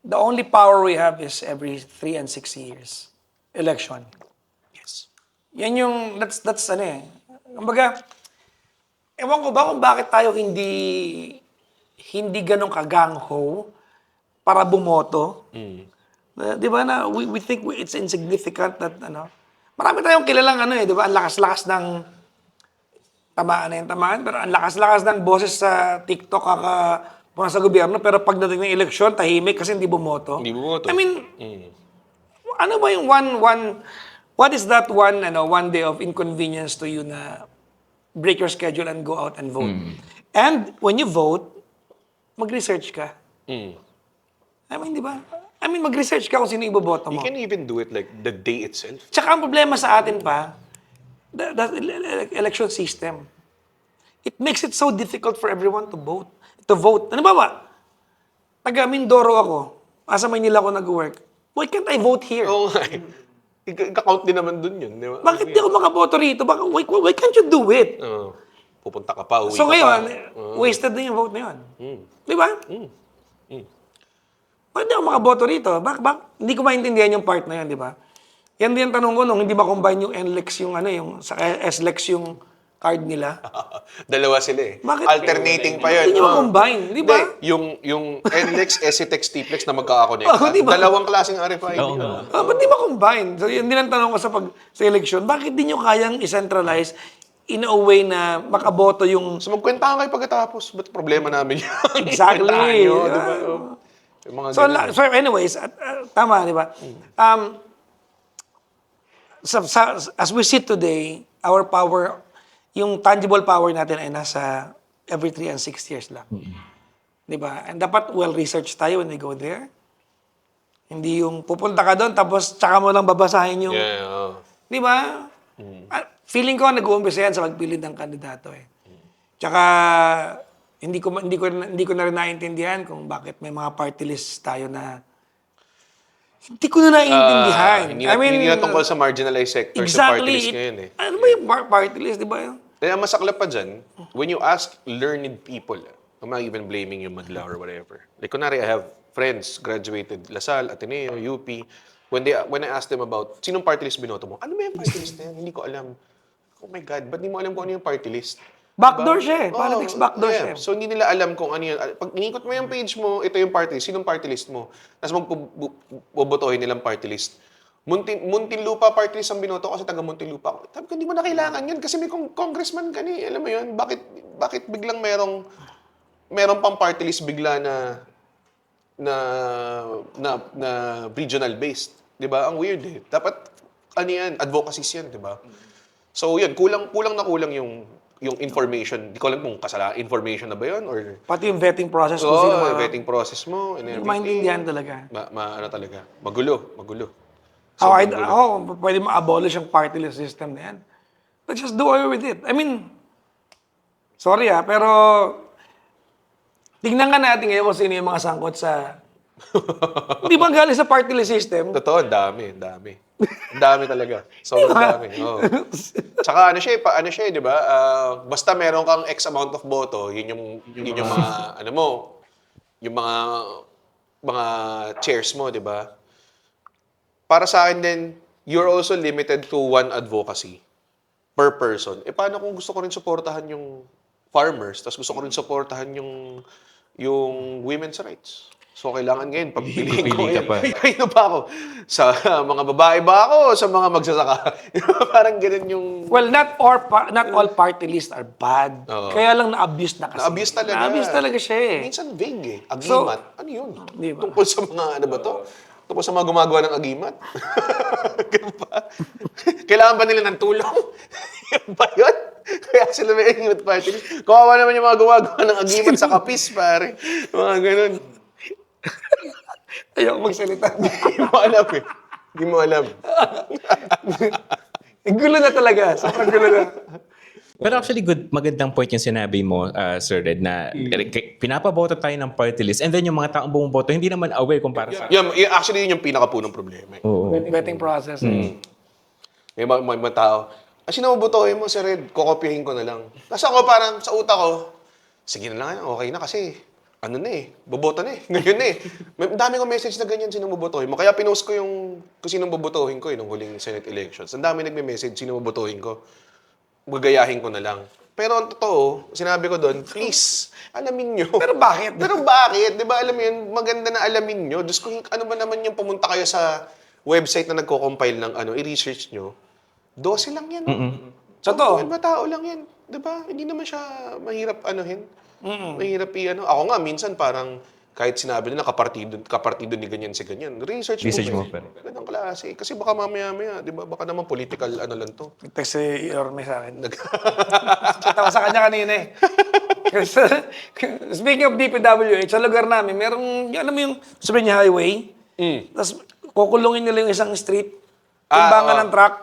the only power we have is every 3 and 6 years. Election. Yes. Yan yung, that's kumbaga, ewan ko ba kung bakit tayo hindi ganun kagangho para bumoto. Di ba na, we think it's insignificant that, marami tayong kilalang di ba, ang lakas-lakas ng tamaan, pero ang lakas-lakas ng boses sa TikTok sa gobyerno, pero pagdating ng eleksyon, tahimik kasi hindi bumoto. Hindi bumoto. I mean, ano ba yung what is that one day of inconvenience to you na break your schedule and go out and vote? And when you vote, mag-research ka. I mean, di ba? Mag-research ka kung sino iboboto mo. You can even do it like the day itself. Tsaka ang problema sa atin pa, the election system. It makes it so difficult for everyone to vote. Ano ba? Taga Mindoro ako. Asa Maynila ako nag-work. Why can't I vote here? Oo nga. Ika-count din naman dun yun, di ba? Bakit di ako makaboto rito? Why can't you do it? Pupunta ka pa, uwi So ka ngayon, pa. wasted na yung vote na yun. Di ba? Bakit di ako makaboto rito? Hindi ko maintindihan yung part na yun, di ba? Yan din ang tanong ko nung hindi ma-combine yung NLEX yung yung sa SLEX yung card nila. Dalawa sila eh. Bakit? Alternating pa yun. Hindi nyo ma-combine, di ba? Hindi, yung NLEX, SCTEX, TPLEX na magkakakonect. Di ba? Dalawang klaseng RFID. Oo nga. Ba't di ma-combine? So yun din ang tanong ko sa election. Bakit di nyo kayang i-centralize in a way na makaboto yung... So magkwentahan kayo pagkatapos. Ba't problema namin yun? Exactly. Kwentahan nyo, di ba? Yung mga ganun. So anyways, tama, di ba? As we see today, our power, yung tangible power natin ay nasa every 3 and 6 years lang. Di ba? And dapat well-researched tayo when we go there. Hindi yung pupunta ka doon tapos tsaka mo lang babasahin yung... Yeah, oo. Di ba? Feeling ko nag-uumpisa yan sa pagpili ng kandidato eh. Tsaka hindi ko na rin naiintindihan kung bakit may mga party list tayo na hindi ko na naiintindihan. Hindi na tungkol sa marginalized sectors sa party list ngayon eh. Ano ba yung party list, di ba? Kaya masaklap pa dyan, when you ask learned people, I'm not even blaming you madla or whatever. Like, kunwari, I have friends, graduated Lasal, Ateneo, UP. When I ask them about, sinong party list binoto mo? Ano ba yung party list na yan? Hindi ko alam. Oh my God, ba't di mo alam kung ano yung party list? Backdoor siya eh. Politics backdoor siya. So, hindi nila alam kung ano yun. Pag inikot mo yung page mo, ito yung party list. Sinong party list mo? Tapos magbobotohin nilang party list. Muntinlupa party list ang binoto kasi taga Muntinlupa ako. Sabi ko, hindi mo na kailangan yun kasi may congressman ka ni. Alam mo yun, bakit biglang merong pang party list bigla na regional based? 'Di ba? Ang weird eh. Dapat ano yan, advocacies yan, 'di ba? So, yun, kulang yung information. Di ko alam kung information na ba yun or Pati yung vetting process kung sino mga... vetting process mo and Hindi everything. ko maintindihan talaga. Ano talaga? Magulo. Ako, pwede ma-abolish ang party list system na yan. Let's just do away with it. I mean, sorry pero tingnan ka natin ngayon kung sino yung mga sangkot sa... Hindi ba galing sa party list system? Totoo, ang dami. Ang dami talaga. Sobrang dami. Oo. Tsaka ano siya, di ba? Basta meron kang X amount of boto, yun yung mga, yung mga chairs mo, di ba? Para sa akin din, you're also limited to one advocacy per person. Paano kung gusto ko rin suportahan yung farmers, tapos gusto ko rin suportahan yung women's rights? So, kailangan ngayon, pagpiliin ko Pipili ka pa. Kayo ba ako? Sa mga babae ba ako o sa mga magsasaka? Parang ganun yung... Well, not all party lists are bad. Kaya lang na-abuse na kasi. Na-abuse talaga. Na-abuse talaga siya eh. Minsan vague eh. Agimat. Ano yun? Di ba? Tungkol sa mga, ano ba to? Tungkol sa mga gumagawa ng agimat? Ganun ba? Kailangan ba nila ng tulong? Yan ba yun? Kaya sila may agimat party list. Kawawa naman yung mga gumagawa ng agimat sa kapis, pare. Mga ganun. Ayoko magsalita. Hindi mo alam eh. Hindi mo alam. Gulo na talaga. Sobrang gulo na. Pero actually, magandang point yung sinabi mo, Sir Red, na pinapaboto tayo ng party list and then yung mga taong bumuboto, hindi naman aware kung para sa... Actually, yun yung pinakapunong problema. Vetting process. May mga tao, sino mo botohin mo, Sir Red? Kokopyahin ko na lang. Tapos ako parang sa utak ko, sige na lang, okay na kasi ano na eh, boboto na eh. Ngayon na eh. May dami kong message na ganyan, sino mo botohin mo. Kaya pinost ko yung kung sino bobotohin ko nung huling Senate elections. Ang dami nagme-message, sino mo botohin ko. Gagayahin ko na lang. Pero ang totoo, sinabi ko doon, please, alamin nyo. Pero bakit? Pero bakit? Di ba alam mo yun, maganda na alamin nyo. Diyos ko, ano ba naman yung pumunta kayo sa website na nagko-compile ng i-research nyo. 12 lang yan. Totoo. 12 tao lang yan. Di ba? Hindi naman siya mahirap anuhin. Mahirap Ako nga, minsan parang kahit sinabi nila kapartido ni ganyan si ganyan. Research mo mo. pa. Ganang klase. Kasi baka mamaya-maya, di ba? Baka naman political ano lang to. Text si Yorme sa akin. Chat ako sa kanya kanina eh. Speaking of DPWH, sa lugar namin, merong, alam mo yung sabihin niya highway, tapos kukulungin nila yung isang street, timbangan ng truck,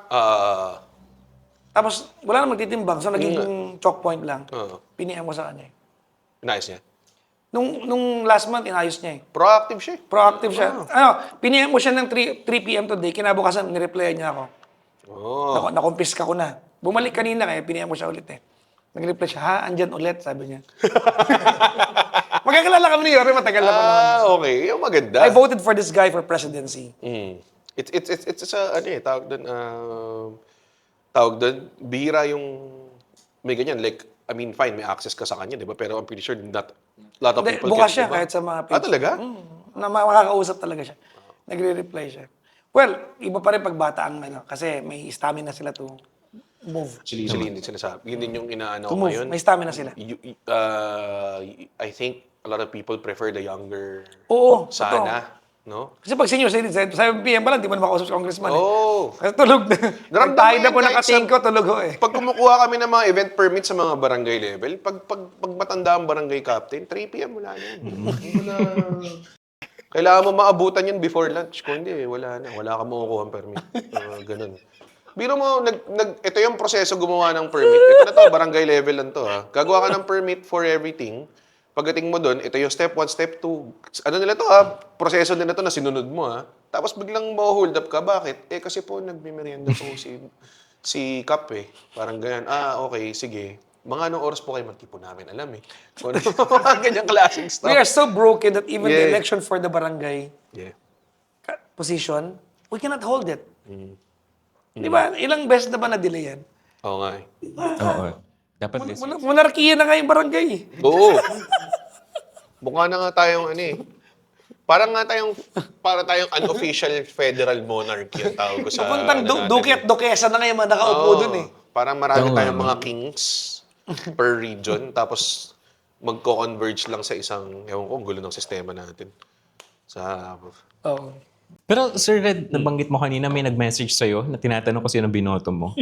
tapos wala na magtitimbang, so naging choke point lang. Piniyam ko sa kanya. Nice niya. Nung last month, inayos niya eh. Proactive siya. Proactive siya. PM mo siya ng 3 p.m. today, kinabukasan, nireply niya ako. Oh. Nakumpiska ko na. Bumalik kanina kaya PM mo siya ulit eh. Nag-reply siya, ha, andyan ulit, sabi niya. Magkakilala kami ni Yorme, matagal na pa naman. Okay. Yung maganda. I voted for this guy for presidency. It's a, ano eh, tawag doon, bihira yung, may ganyan, like, I mean, fine, may access ka sa kanya, di ba? Pero I'm pretty sure not a lot of Hindi, people bukas can, siya di ba? kahit sa mga Ah, talaga? Na makakausap talaga siya. Nagre-reply siya. Well, iba pa rin pag bata ang ano, kasi may stamina sila to move. Actually, hindi sinasabi. Yun din yung inaano To ko move. ngayon. May stamina sila. I think a lot of people prefer the younger Oo, sana. No? Kasi pag senior citizen, 7 p.m. pa lang, di mo na makausap sa congressman. Oh. Kasi tulog na. Naramdaman Nagtayo na yan po kahit nakatingin ko, tulog ho eh. Pag kumukuha kami ng mga event permit sa mga barangay level, pag matanda ang barangay captain, 3 p.m. wala na yan. Wala. Kailangan mo maabutan yun before lunch. Kung hindi, wala na. Wala ka makukuha ang permit. Ganun. Biro mo, ito yung proseso gumawa ng permit. Ito na to, barangay level lang to. Ha. Gagawa ka ng permit for everything. Pagdating mo doon, ito yung step 1, step 2. Ano nila to ha? Proseso nila to na sinunod mo ha. Tapos biglang ma-hold up ka. Bakit? Kasi po nagmimerienda po si Kap eh. Parang ganyan. Okay, sige. Mga anong oras po kayo magtipon namin? Alam eh. Kung ano mga ganyang klaseng stuff. We are so broken that even the Yeah. election for the barangay Yeah. position, we cannot hold it. Di ba? Ilang beses na ba na-delay yan? Oo nga eh. Oo. Dapat this. Monarkiya na nga yung barangay eh. Oo. Mukha na nga tayong ano eh. Para tayong unofficial federal monarchy ang tawag ko sa... Papuntang ano natin duke eh. at dukesa na ngayon mga nakaupo Oo. dun eh. Parang marami tayong mga kings per region. Tapos magko-converge lang sa isang... Ewan ko, ang gulo ng sistema natin. Sa... Oo. Pero Sir Red, nabanggit mo kanina may nag-message sa'yo na tinatanong ko sino binoto mo.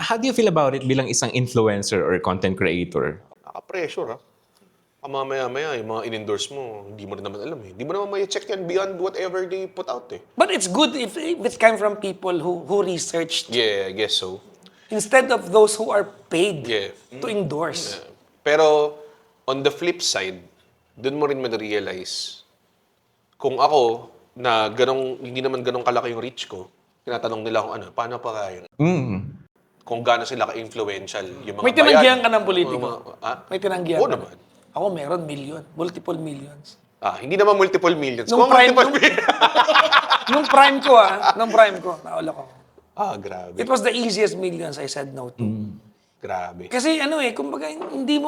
How do you feel about it bilang isang influencer or content creator? Naka-pressure ha. Mamaya-maya, yung mga in-endorse mo, hindi mo rin naman alam eh. Hindi mo naman may check yan beyond whatever they put out eh. But it's good if it came from people who researched Yeah, I guess so. instead of those who are paid Yeah. to endorse. Pero, on the flip side, dun mo rin ma-realize, kung ako, na hindi naman ganong kalaki yung reach ko, tinatanong nila kung ano, paano pa kaya? Kung gaano sila ka-influential, yung mga May tinanggihan ka ng politiko? May tinanggihan Oo ka? naman. Ako meron, multiple millions. Hindi naman multiple millions. Nung Kung prime- multiple millions. Nung prime ko, naulak ako. Grabe. It was the easiest millions I said no to. Grabe. Kasi kumbaga, hindi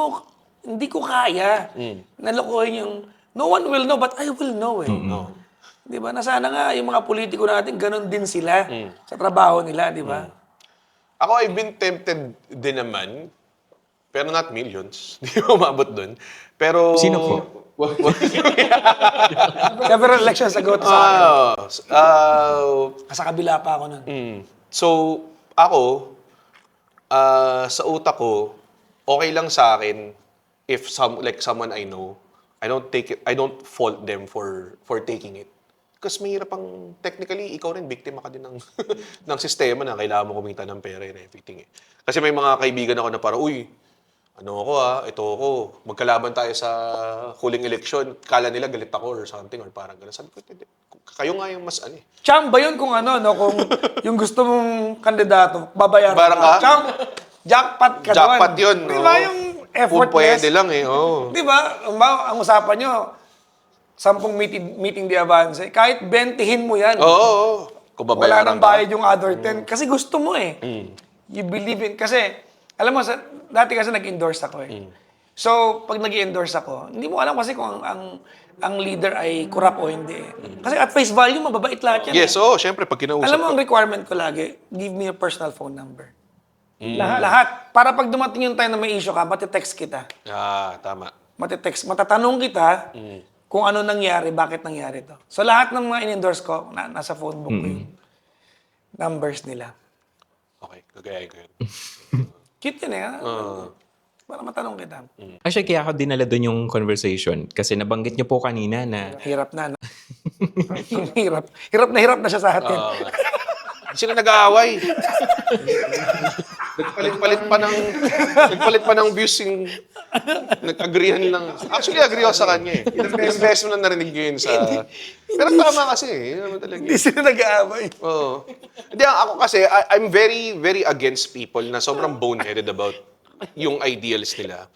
ko kaya nalokohin yung, no one will know, but I will know eh. No. Di ba? Nasana nga yung mga politiko natin, ganun din sila sa trabaho nila, di ba? Ako, I've been tempted din naman, pero not millions. Hindi ko umabot dun. Pero... Sino po? Several elections ago to sa akin. Sa kabila pa ako nun. So, ako, sa utak ko, okay lang sa akin if someone I know, I don't fault them for taking it. Kasi mahirap ang, technically, ikaw rin, biktima ka din ng, ng sistema na kailangan mo kumita ng pera and everything eh. Kasi may mga kaibigan ako na parang, ito ako, magkalaban tayo sa huling eleksyon, kala nila galit ako or something or parang gano'n. Sabi ko, kayo nga yung mas ano eh. Champ ba yun kung kung yung gusto mong kandidato, babayaran Bayaran ka? Champ, jackpot ka doon. Jackpot yun. Di ba yung effortless? Kung pwede lang eh, oo. Di ba? Ang usapan nyo, 10 meeting di avance, kahit 20hin mo yan. Oo. Kung Wala babayaran nang ka. bayad yung other 10. Kasi gusto mo eh. You believe in... Kasi, alam mo, dati kasi nag-endorse ako eh. So, pag nag-endorse ako, hindi mo alam kasi kung ang leader ay corrupt o hindi eh. Kasi at face value, mababait lahat yan. Yes, syempre, pag kinausap Alam mo, ka. ang requirement ko lagi, give me your personal phone number. Lahat. Para pag dumating yung time na may issue ka, matitext kita. Tama. Matatanong kita kung ano nangyari, bakit nangyari to. So lahat ng mga in-endorse ko, nasa phone book ko yung numbers nila. Okay, gagayain ko yun. Cute yun eh. Para matanong kita. Actually, kaya ako dinala doon yung conversation. Kasi nabanggit niyo po kanina na Hirap na, no? hirap. Hirap na siya sa atin. Sino nag-aaway? Nagpalit pa ng views yung nag-agreehan lang. Actually, agree ako sa kanya eh. Ilang beses mo na narinig ko yun sa... Pero tama kasi eh. Yun naman talaga. Hindi sila nag-aaway. Oo. Hindi, ako kasi, I'm very, very against people na sobrang boneheaded about yung ideals nila.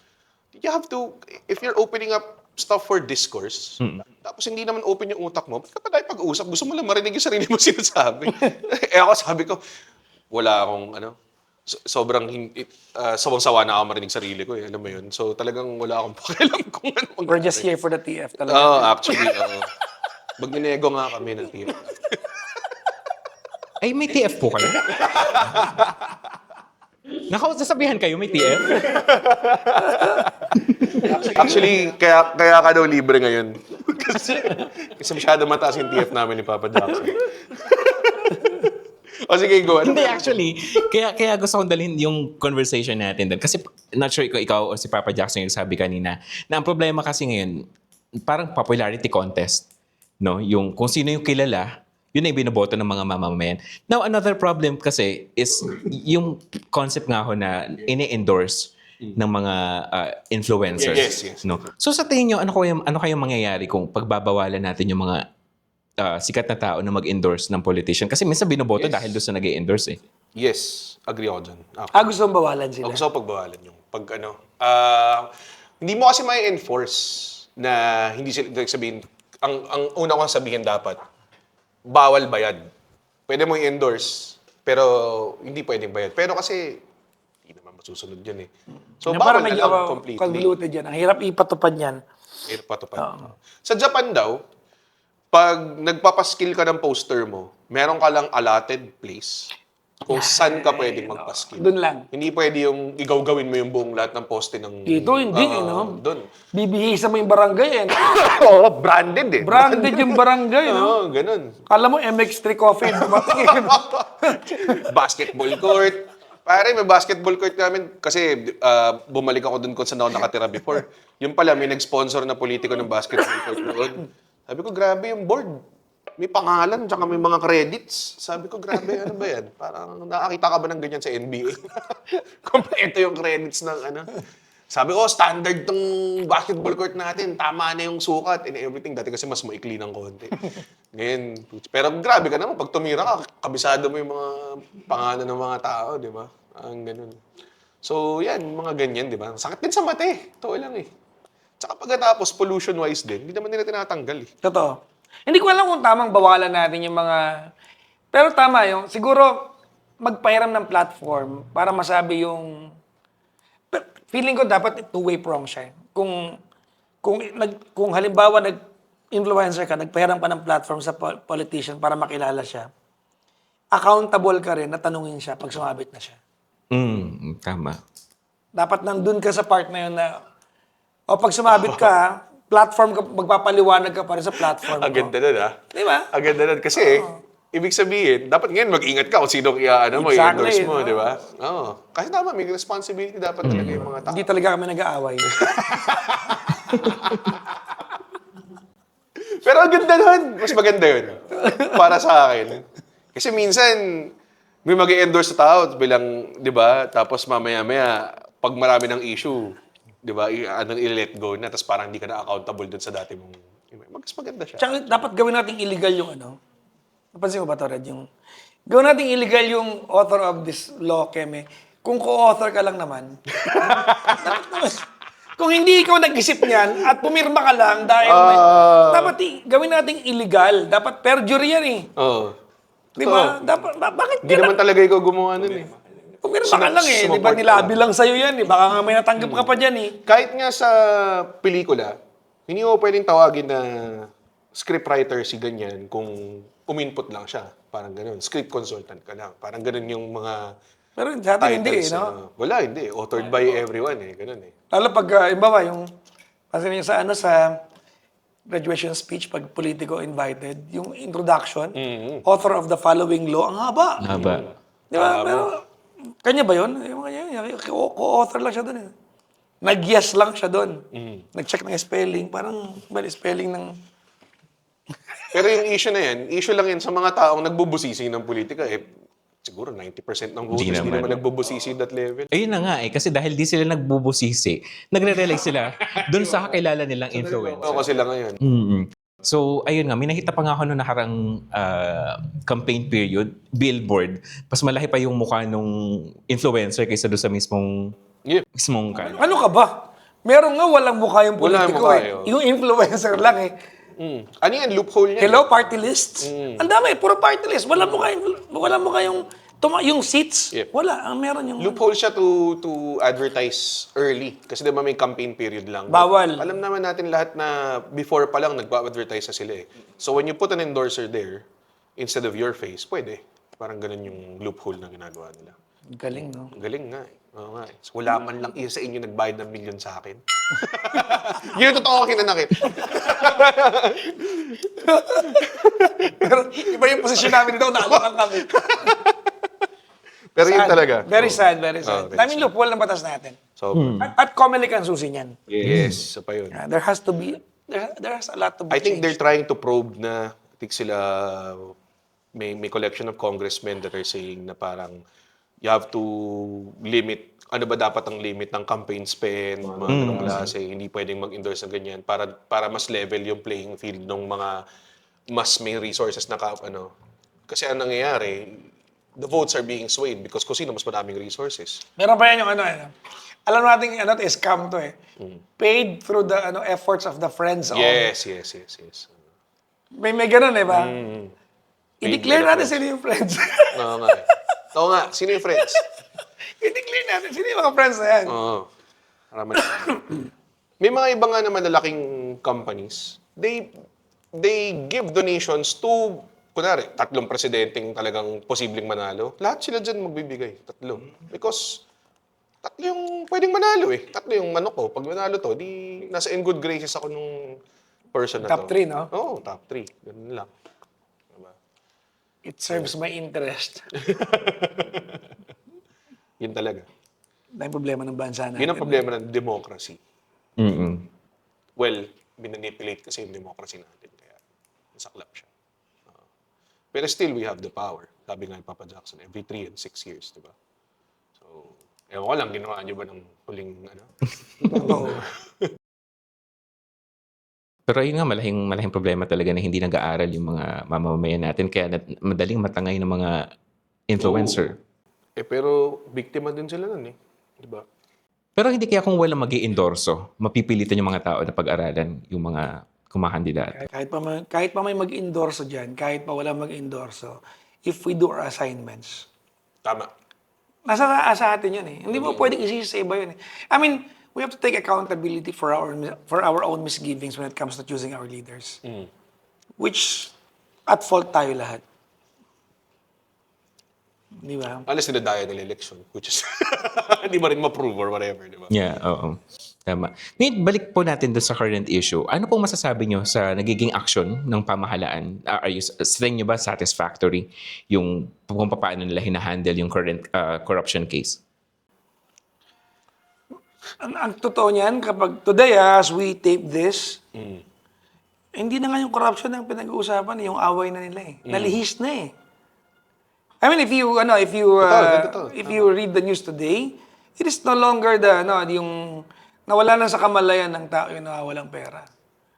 You have to, if you're opening up stuff for discourse, tapos hindi naman open yung utak mo, ba't ka pa tayo pag-uusap? Gusto mo lang marinig yung sarili mo sinasabi. Ako sabi ko, wala akong, sobrang, sawang-sawa na ako marinig sarili ko. Alam mo yun? So talagang wala akong pakialam kung ano. We're just here for the TF talaga. Oo, actually, magninego nga kami ng team. Ay, may TF po kayo? Sasabihan kayo, may TF? Actually, kaya ka daw libre ngayon. kasi masyado mataas yung TF namin ni Papa Jackson. O sige, go. Hindi, actually. Kaya gusto kong dalhin yung conversation natin doon. Kasi not sure ikaw o si Papa Jackson yung sabi kanina, na ang problema kasi ngayon, parang popularity contest. No? Yung kung sino yung kilala, yun ay binoboto ng mga mamamayan. Now, another problem kasi is yung concept nga ho na ini-endorse ng mga influencers. Yes. No? So sa tingin nyo, ano kayong mangyayari kung pagbabawalan natin yung mga sikat na tao na mag-endorse ng politician? Kasi minsan binoboto Yes. dahil doon sa nag-endorse eh. Yes, agree ako dyan. Gusto mong bawalan sila? Gusto ko pagbawalan yung hindi mo kasi may enforce na hindi sila sabihin, ang una kong sabihin dapat, bawal bayad. Pwede mo i-endorse, pero hindi pwedeng bayad. Pero kasi, hindi naman masusunod yan eh. So, bawal na lang completely. Convoluted yan. Ang hirap ipatupad yan. Hirap patupad. Sa Japan daw, pag nagpapaskill ka ng poster mo, meron ka lang allotted place kung saan ka pwedeng magpaskill. Doon lang. Hindi pwede yung igawgawin mo yung buong lahat ng poste ng... Dito, hindi, Doon. Bibihisa mo yung barangay, eh. Oo, branded eh. Branded yung barangay, no? Oo, ganun. Kala mo MX3 Coffee, dumating. Basketball court. Pare, may basketball court namin kasi bumalik ako dun kung saan ako nakatira before. Yung pala, may nag-sponsor na politiko ng basketball court doon. Sabi ko, grabe yung board. May pangalan, tsaka may mga credits. Sabi ko, grabe, ano ba yan? Parang nakakita ka ba ng ganyan sa NBA? Kompleto yung credits ng ano. Sabi ko, standard tong basketball court natin. Tama na yung sukat and everything. Dati kasi mas maikli ng konti. Ngayon, pero grabe ka naman. Pag tumira ka, kabisado mo yung mga pangalan ng mga tao, di ba? Ang ganun. So, yan, mga ganyan, di ba? Sakit din sa mata eh. Ito lang eh. Tsaka pagkatapos, pollution-wise din, hindi naman nila tinatanggal eh. Totoo. Hindi ko alam kung tamang bawalan natin yung mga... Pero tama yung... Siguro, magpahiram ng platform para masabi yung... Feeling ko dapat two-way prong siya. Kung halimbawa nag-influencer ka, nagpahiram ka ng platform sa politician para makilala siya, accountable ka rin na tanungin siya pag sumabit na siya. Tama. Dapat nandun ka sa part na yun na... O pag sumabit ka, platform ka, magpapaliwanag ka pa rin sa platform Ang ko. ganda nun, ha? Di ba? Ang ganda nun. Kasi, ibig sabihin, dapat ngayon mag-ingat ka kung sino i-endorse mo, di ba? Oo. Kasi tama, may responsibility dapat talaga yung mga tao. Hindi talaga kami nag-aaway. Pero ang ganda nun. Mas maganda yun. Para sa akin. Kasi minsan, may mag-endorse sa tao bilang, di ba? Tapos mamaya-maya, pag marami ng issue, di ba, i-let go na, tapos parang hindi ka na accountable dun sa dati mong... Mas maganda siya. Tsaka dapat gawin natin illegal yung ano. Napansin mo ba ito, Red? Gawin natin illegal yung author of this law, Keme. Kung co-author ka lang naman. Kung hindi ikaw nag-isip niyan at pumirma ka lang dahil dapat gawin natin illegal. Dapat perjury yan eh. Oo. Di ba? Dapat, bakit Hindi naman talaga ikaw gumawa nun eh. pumirma ka lang eh. Di ba nilabi lang sa'yo yan eh. Baka nga may natanggap ka pa dyan eh. Kahit nga sa pelikula, hindi mo pwedeng tawagin na scriptwriter si ganyan kung uminput lang siya. Parang ganun. Script consultant ka lang. Parang ganun yung mga Pero sa atin hindi eh, titles. no? Wala, hindi. Authored by everyone eh. Ganun eh. Lalo pag, iba ba, yung, kasi yung sa graduation speech, pag politiko invited, yung introduction, author of the following law, ang haba. Haba. Di ba? Pero, kanya ba yun? Yung kanya, co-author lang siya doon eh. Nag-yes lang siya doon. Nag-check ng spelling. Parang, spelling ng... Pero yung issue na yan, issue lang yan sa mga taong nagbubusisi ng politika eh. siguro 90% ng Hindi voters hindi naman. naman nagbubusisi that level. Ayun na nga kasi dahil di sila nagbubusisi, nagre-rely sila dun sa kakilala nilang influencer. Oo, sila ngayon. So, ayun nga, may nakita pa nga ako noong nakarang campaign period, billboard, mas malaki pa yung mukha nung influencer kaysa doon sa mismong Yeah. Ano ka ba? Meron nga walang mukha yung Wala politiko mukha, eh. oh. Yung influencer lang eh. Ano yan? Loophole niya. Hello, party lists? Ang dami, puro party list. Wala mo kayong yung seats. Yep. Wala. Ang meron yung... Loophole siya to advertise early. Kasi diba may campaign period lang. Bawal. Alam naman natin lahat na before pa lang nagpa-advertise na sila eh. So when you put an endorser there, instead of your face, pwede. Parang ganun yung loophole na ginagawa nila. Galing, no? Galing nga eh. Oo nga eh. So, wala man lang isa sa inyo nagbayad ng milyon sa akin. Yun yung totoo kinanakit. Pero iba yung posisyon namin dito, naalangan kami. Pero yun Sad. talaga. Very Oo. sad, very sad. Very Daming loophole ng batas natin. So, At Comelec ang susi niyan. yes, isa pa yun. There has to be, there has a lot to be I think they're changed. trying to probe na, I think sila, may collection of congressmen that are saying na parang, you have to limit, ano ba dapat ang limit ng campaign spend, mga ganong klase, hindi pwedeng mag-endorse ng ganyan para mas level yung playing field ng mga mas may resources na ano. Kasi ang nangyayari, the votes are being swayed because kung sino mas madaming resources. Meron pa yan yung ano, alam natin, ano, scam to eh. Paid through the efforts of the friends. Yes. May ganun eh ba? I-declare Paid by the natin sino yung friends. Oo nga. Oo nga, sino yung friends? I-declare natin sino yung mga friends na yan. Oo. Marami na. May mga iba nga na malalaking companies, they give donations to, kunwari, 3 presidenteng talagang posibleng manalo. Lahat sila dyan magbibigay. 3. Because 3 yung pwedeng manalo eh. 3 yung manok ko. Pag manalo to, di nasa in good graces ako nung person na Top to. 3, no? Oo, top 3. Ganun lang. Diba? It serves my interest. Yun talaga. Dahil problema ng bansa natin. Yun ang problema ng democracy. Well, minanipulate kasi yung democracy natin. Kaya nasaklap siya. Pero still, we have the power. Sabi nga ni Papa Jackson, every 3 and 6 years, di ba? So, ewan ko lang, ginawa niyo ba ng huling, ano? Oo. Pero ayun nga, malaking problema talaga na hindi nag-aaral yung mga mamamayan natin. Kaya madaling matangay ng mga influencer. Pero biktima din sila nun eh. Di ba? Pero hindi kaya kung walang mag-i-endorso, mapipilitan yung mga tao na pag-aralan yung mga kumakandidato. Kahit pa may mag-endorso dyan, kahit pa wala mag-endorso, if we do our assignments, Tama. nasa atin yun eh. Hindi mo pwedeng isisi sa iba yun eh. I mean, we have to take accountability for our own misgivings when it comes to choosing our leaders. Which, at fault tayo lahat. Di ba? Unless dinadaya ng election, which is, hindi mo rin ma-prove or whatever, di ba? Yeah, oo. Tama. Ngayon, balik po natin doon sa current issue. Ano pong masasabi nyo sa nagiging action ng pamahalaan? Sa tingin nyo ba satisfactory yung kung paano nila hinahandle yung current corruption case? Ang totoo niyan, kapag today, as we tape this, hindi na nga yung corruption ang pinag-uusapan, yung away na nila eh. Nalihis na eh. I mean, if you read the news today, it is no longer yung nawala na sa kamalayan ng tao yung nawawalang pera.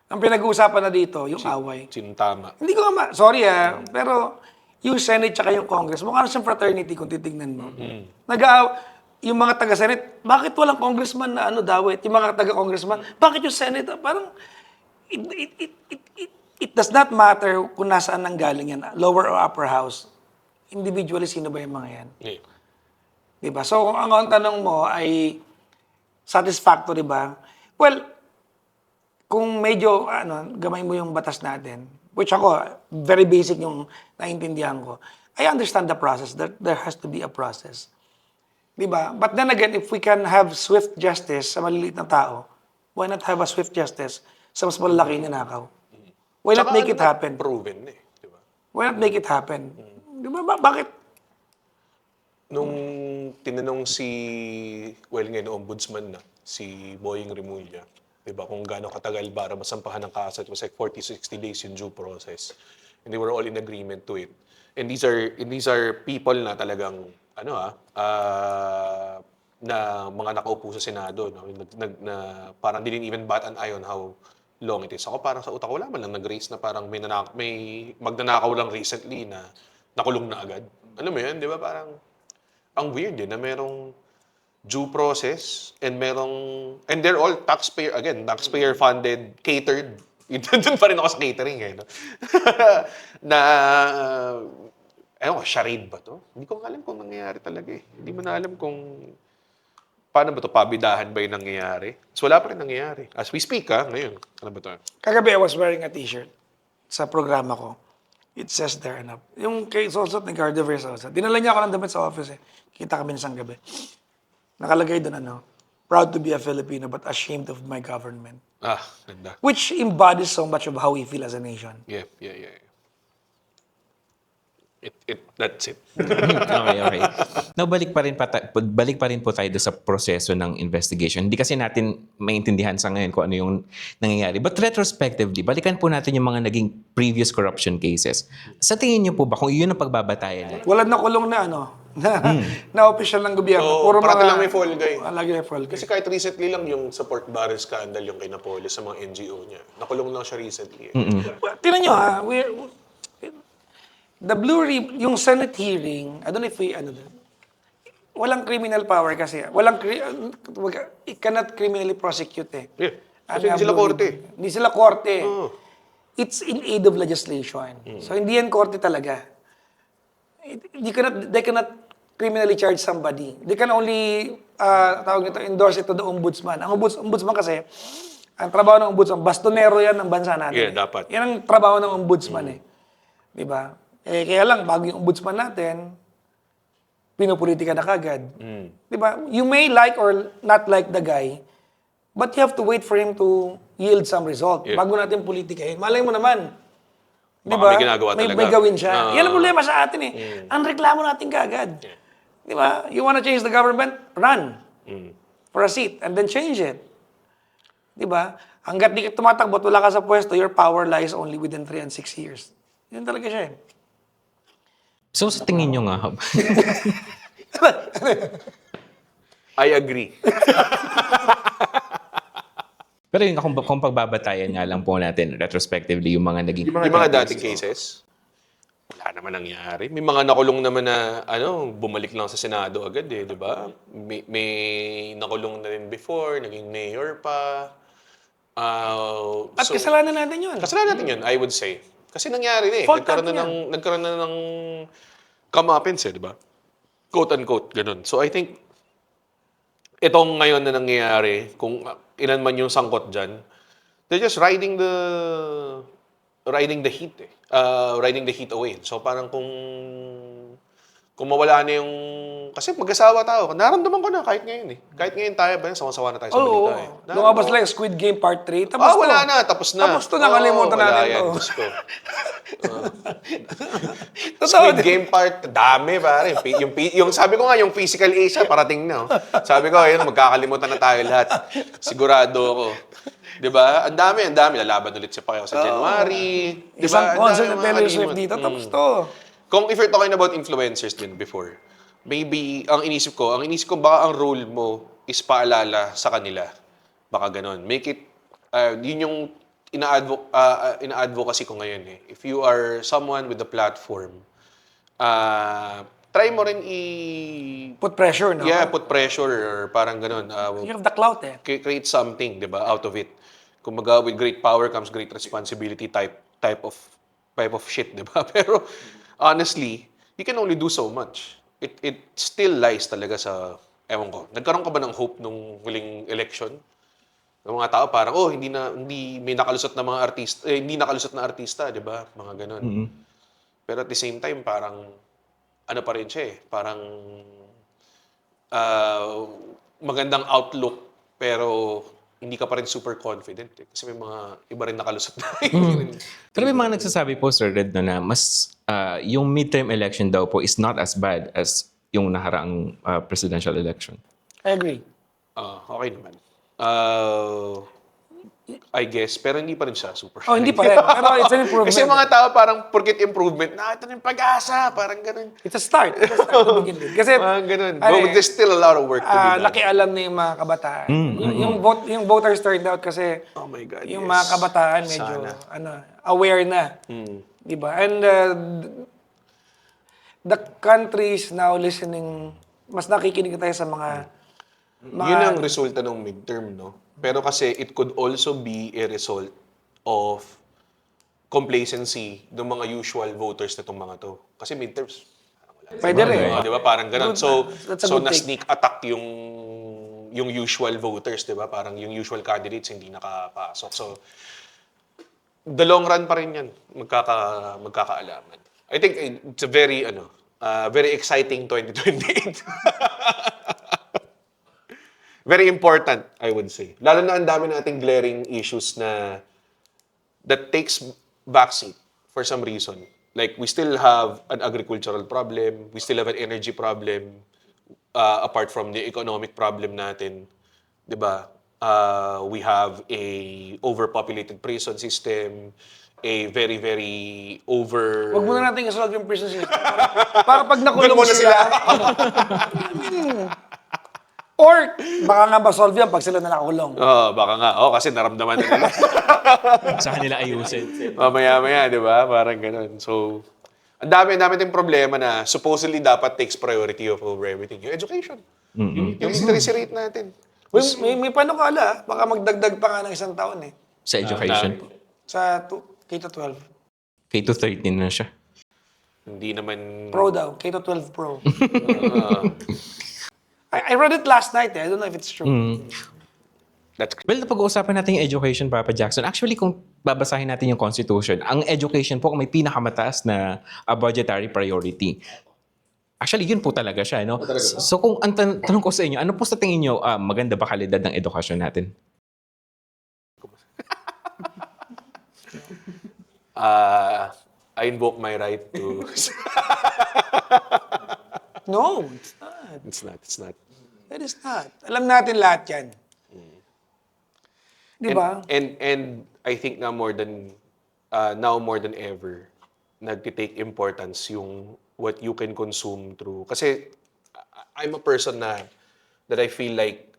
Ang pinag-uusapan na dito, yung away. Sinong tama? Hindi ko sorry pero yung Senate tsaka yung Congress, mukha na siyang fraternity kung titignan mo. Yung mga taga-Senate, bakit walang congressman na dawit? Yung mga taga-congressman, bakit yung Senate? Parang, it does not matter kung nasaan nang galing yan, lower or upper house. Individually, sino ba yung mga yan? Yeah. Diba? So, kung ang tanong mo ay satisfactory ba? Well, kung medyo gamay mo yung batas natin, which ako, very basic yung naintindihan ko, I understand the process, that there has to be a process. Diba? But then again, if we can have swift justice sa maliliit na tao, why not have a swift justice sa mas malalaki na nakaw? Why not make it happen? Proven eh. Di ba? Why not make it happen? Diba? Bakit? Nung tinanong ngayon, ombudsman na, si Boying Remulla, di ba, kung gaano katagal para masampahan ng kaso, it was like 40-60 days yung due process. And they were all in agreement to it. And these are people na talagang na mga nakaupo sa Senado, no? Na parang didn't even bat an eye on how long it is. Ako parang sa utak ko, wala man lang nag-raise na parang may magnanakaw lang recently na nakulong na agad. Alam mo yun, di ba? Parang ang weird na merong due process and they're all taxpayer funded, catered. Doon pa rin ako sa catering eh. No? Na, charade ba to? Hindi ko alam kung nangyayari talaga eh. Hindi mo na alam kung paano ba to, pabidahan ba yung nangyayari? So wala pa rin nangyayari. As we speak ngayon, ano ba to? Kagabi, I was wearing a t-shirt sa programa ko. It says there, yung kay Sosot ni Gardo Versosa, dinala niya ako ng damit sa office eh. Kita kami isang gabi. Nakalagay doon, proud to be a Filipino but ashamed of my government. Ganda. Which embodies so much of how we feel as a nation. Yeah. That's it. Okay. Now, balik pa rin po tayo doon sa proseso ng investigation. Hindi kasi natin maintindihan sa ngayon kung ano yung nangyayari. But retrospectively, balikan po natin yung mga naging previous corruption cases. Sa tingin niyo po ba kung iyon ang pagbabatayan niyo? Wala na kulong na na official ng gobyerno. Puro parati lang may fall guy. Lagi may fall guy. Kasi kahit recently lang yung sa pork barrel scandal yung kay Napoles sa mga NGO niya. Nakulong lang siya recently. Tingnan nyo yung Senate hearing, I don't know if walang criminal power kasi. It cannot criminally prosecute eh. Yeah. Kasi hindi sila korte. Hindi sila korte. It's in aid of legislation. So hindi yan korte talaga. They cannot criminally charge somebody. They can only endorse it to the ombudsman. Ang ombudsman kasi, ang trabaho ng ombudsman, bastonero yan ng bansa natin. Yeah, dapat. Yan ang trabaho ng ombudsman eh. Di ba? Kaya lang, bago yung ombudsman natin, pinopolitika na kagad. Di ba? You may like or not like the guy, but you have to wait for him to yield some result. Yeah. Bago natin politikahin. Malay mo naman. Di Baka ba? may ginagawa talaga. May gawin siya. Yan ang problema sa atin eh. Ang reklamo natin kagad. Di ba? You wanna change the government? Run. For a seat. And then change it. Di ba? Hanggat di ka tumatakbo at wala ka sa pwesto, your power lies only within 3 and 6 years. Yun talaga siya eh. So sa tingin niyo nga, I agree. pero yung kung pagbabatayan nga lang po natin retrospectively yung mga naging... Yung mga dating cases, wala naman nangyari. May mga nakulong naman na, bumalik lang sa Senado agad eh, di ba? May nakulong na rin before, naging mayor pa. At kasalanan natin yun. Kasalanan natin yun, I would say. Kasi nangyari na eh. Fault Nagkaroon na ng comeuppance eh, di ba? Quote-unquote, ganun. So I think, itong ngayon na nangyayari, kung ilan man yung sangkot dyan, they're just riding the heat eh. Riding the heat away. So parang kung mawala na yung... Kasi mag-asawa tayo. Naramdaman ko na kahit ngayon eh. Kahit ngayon tayo ba, sawa-sawa na tayo sa balita eh. Lumabas lang yung Squid Game Part 3. Tapos wala na. Tapos na. Tapos to, nakalimutan wala natin yan, to. Diyos ko. Squid Game part, dami pare. Yung sabi ko nga, yung physical Asia, parating na. Sabi ko, ayun, magkakalimutan na tayo lahat. Sigurado ako. Diba? Ang dami. Lalaban ulit si Pacquiao sa January. Diba? Isang concert na Taylor Swift dito, tapos to. Kung if you're talking about influencers din before, maybe, ang inisip ko baka ang role mo is paalala sa kanila. Baka ganon. Make it, yun yung ina-advocacy ko ngayon eh. If you are someone with a platform, try mo rin Put pressure, no? Yeah, put pressure or parang ganon. You have the clout eh. Create something, di ba, out of it. Kumbaga, with great power comes great responsibility type of shit, di ba? Pero, honestly, you can only do so much. It still lies talaga sa, ewan ko, nagkaroon ka ba ng hope nung huling election? Ng mga tao parang, hindi may nakalusot na mga artista, hindi nakalusot na artista, di ba? Mga ganon. Pero at the same time, parang, ano pa rin siya eh, parang magandang outlook, pero hindi ka pa rin super confident eh. Kasi may mga iba rin nakalusot na. Pero may mga nagsasabi po, Sir Red, na mas yung midterm election daw po is not as bad as yung nakaraang presidential election. I agree. Okay naman. I guess, pero hindi pa rin siya super. Oh, hindi pa rin. Pero it's an improvement. Kasi yung mga tao parang porket improvement, ito na yung pag-asa, parang ganun. It's a start. It's a start to begin with. Kasi, Parang ganun. ano But there's still a lot of work to be done. nakialam na yung mga kabataan. Yung voters turned out kasi Oh my God, yung yes. mga kabataan medyo aware na. Di ba? And the country is now listening, mas nakikinig tayo sa mga Yun ang resulta ng midterm, no? Pero kasi it could also be a result of complacency ng mga usual voters na itong mga to. Kasi midterms, pwede rin. di ba? Parang ganun. So, That's a so good take. na-sneak attack yung usual voters, di ba? Parang yung usual candidates hindi nakapasok. So, the long run pa rin yan, magkakaalaman. I think it's a very, very exciting 2028. Very important, I would say. Lalo na ang dami nating glaring issues that takes backseat for some reason. Like, we still have an agricultural problem, we still have an energy problem, apart from the economic problem natin. Diba? We have a overpopulated prison system, a very, very Huwag muna natin isolve yung prison system. Para pag nakulong Doon muna sila. Or, baka nga ba-solve yan pag sila na nakakulong. Baka nga. Kasi naramdaman na nila. Sa kanila ayusin. Maya-maya, di ba? Parang ganun. So, ang dami tayong problema na supposedly dapat takes priority over everything. Yung education. Yung literacy rate natin. May panukala, baka magdagdag pa nga ng isang taon eh. Sa education. Sa K-12. K-13 na siya. Hindi naman... Pro daw, K-12 Pro. I read it last night eh. I don't know if it's true. That's Well, napag-uusapan natin yung education, Papa Jackson. Actually, kung babasahin natin yung Constitution, ang education po may pinakamataas na budgetary priority. Actually, yun po talaga siya. No? So kung ang tanong ko sa inyo, ano po sa tingin nyo, maganda ba kalidad ng edukasyon natin? I invoke my right to... No, it's not. It's not. It is not. Alam natin lahat yan. Di ba? And I think na now more than ever, nagtitake importance yung what you can consume through. Kasi I'm a person that I feel like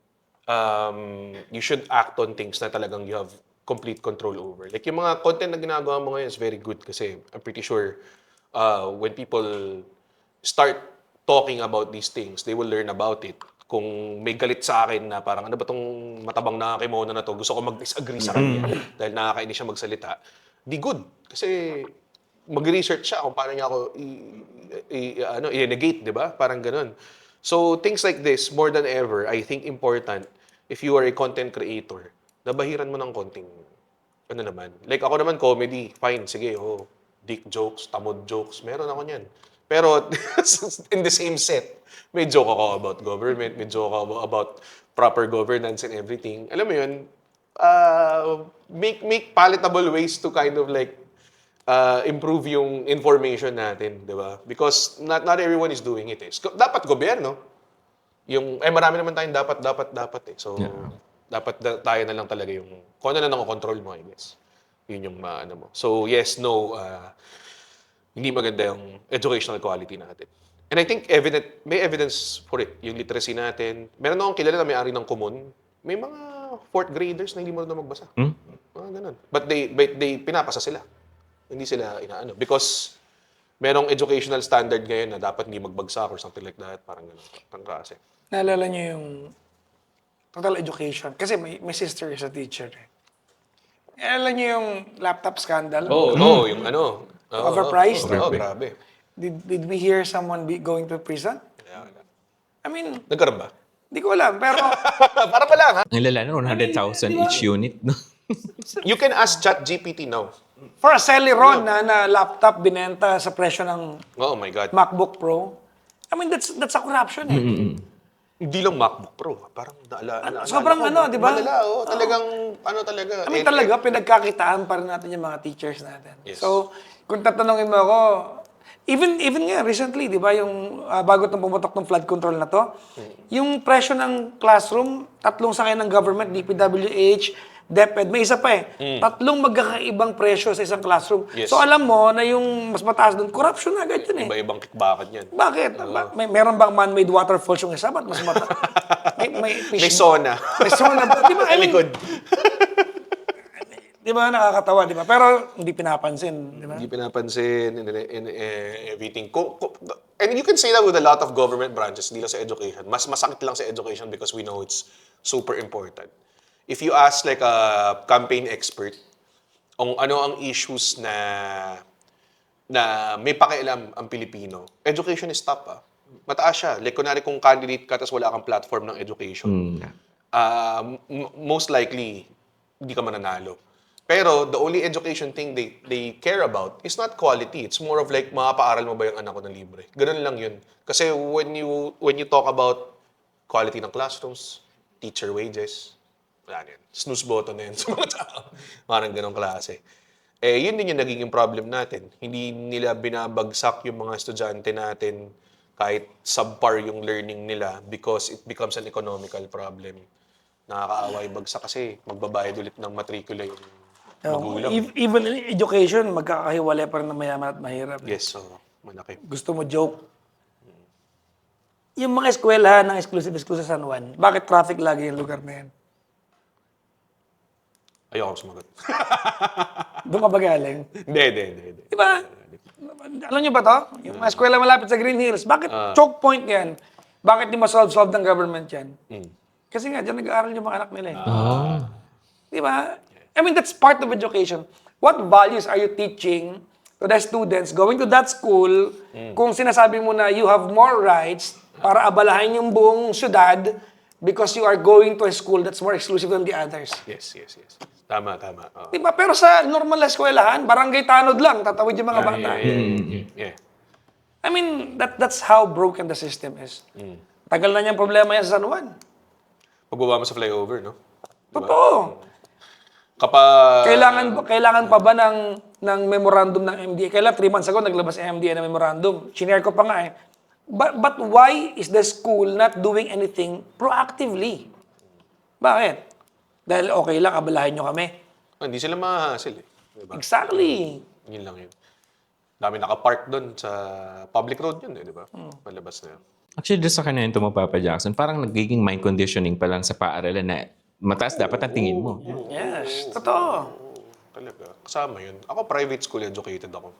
you should act on things na talagang you have complete control over. Like yung mga content na ginagawa mo ngayon is very good kasi I'm pretty sure when people start talking about these things, they will learn about it. Kung may galit sa akin na parang ano ba tong matabang na kimono na to, gusto ko mag-disagree sa kanya dahil nakakainis siya magsalita, di good. Kasi mag-research siya kung paano niya ako i-negate, di ba? Parang ganun. So, things like this, more than ever, I think important, if you are a content creator, nabahiran mo ng konting, ano naman. Like ako naman, comedy, fine, sige, dick jokes, tamod jokes, meron ako niyan. Pero in the same set, may joke ako about government, may joke ako about proper governance and everything. Alam mo yun, make palatable ways to kind of like improve yung information natin, di ba? Because not everyone is doing it. Dapat gobyerno. Marami naman tayong dapat eh. So, dapat tayo na lang talaga yung, kung ano na control mo, I guess. Yun yung ano mo. So, yes, no, hindi maganda yung educational quality natin. And I think may evidence for it. Yung literacy natin. Meron akong kilala na may-ari ng Kumon. May mga 4th graders na hindi marunong magbasa. Mga ganun. But they pinapasa sila. Hindi sila inaano. Because merong educational standard ngayon na dapat hindi magbagsak or something like that. Parang ganun. Pangklase. Naalala niyo yung total education. Kasi my sister is a teacher. Naalala niyo yung laptop scandal? Yung ano. Overpriced? Grabe. Did we hear someone going to prison? I mean, Nagkaroon ba? di ko alam. Pero Para pa lang, ha? Ang lala na, 100,000 each unit. No? You can ask ChatGPT now. for a Celeron na laptop binenta sa presyo ng Oh my God. MacBook Pro, I mean, that's a corruption eh. Hindi lang MacBook Pro. Parang Sobrang ano, di ba? Malala, Talagang, talaga. I mean, talaga, pinagkakitaan pa rin natin yung mga teachers natin. Yes. So, kung tatanungin mo ako, even nga recently, di ba, yung bago itong pumutok ng flood control na to, yung presyo ng classroom, 3 sakay ng government, DPWH, DepEd, may isa pa eh. Tatlong magkakaibang presyo sa isang classroom. Yes. So alam mo na yung mas mataas doon, corruption na agad yun eh. Iba-ibang kickbacket yan. Bakit? Meron bang man-made waterfalls yung isa? Ba't mas mataas? May sauna. May sauna. Di ba? I mean, Likod. di ba nakakatawa, di ba? Pero hindi pinapansin, di ba? Hindi pinapansin and everything. And you can say that with a lot of government branches, hindi lang sa education. Mas masakit lang sa education because we know it's super important. If you ask like a campaign expert, kung ano ang issues na may pakialam ang Pilipino, education is top Mataas siya. Like kunwari kung candidate ka tapos wala kang platform ng education, most likely, hindi ka mananalo. Pero the only education thing they care about is not quality. It's more of like, makapaaral mo ba yung anak ko ng libre? Ganun lang yun. Kasi when you talk about quality ng classrooms, teacher wages, wala na yun. Snooze button na yun sa mga tao. Parang ganong klase. Yun din yung nagiging problem natin. Hindi nila binabagsak yung mga estudyante natin kahit subpar yung learning nila because it becomes an economical problem. Nakakaawa yung bagsak kasi magbabayad ulit ng matrikula yung magulang. Even in education, magkakahiwalay pa rin ng mayaman at mahirap. Yes, malaki. Gusto mo joke? Yung mga eskwelahan ng exclusive sa San Juan, bakit traffic lagi yung lugar na yan? Ayoko sumagot. Doon ka ba galing? Hindi. Di ba? Alam niyo ba to? Yung mga eskwela malapit sa Green Hills, bakit choke point yan? Bakit di ma-solve ng government yan? Kasi nga, dyan nag-aaral yung mga anak nila Di ba? I mean, that's part of education. What values are you teaching to the students going to that school kung sinasabi mo na you have more rights para abalahin yung buong syudad because you are going to a school that's more exclusive than the others? Yes. Tama. Diba? Pero sa normal na eskwelahan, barangay tanod lang, tatawid yung mga bata. Yeah. I mean, that's how broken the system is. Tagal na niyang problema yan sa San Juan. Pagbaba mo sa flyover, no? Totoo. Kapag... Kailangan pa ba ng memorandum ng MDA? Kailan 3 months ago, naglabas ang MDA ng memorandum. Shinare ko pa nga eh. But why is the school not doing anything proactively? Bakit? Dahil okay lang, abalahin nyo kami. Hindi sila mahahasil eh. Diba? Exactly. Yun lang yun. Dami nakapark doon sa public road yun eh, di ba? Malabas na yun. Actually, doon sa kanento mo, Papa Jackson, parang nagiging mind conditioning pa lang sa paaralan na mataas dapat ang tingin mo. Yes, totoo. Talaga. Kasama yun. Ako, private school educated ako.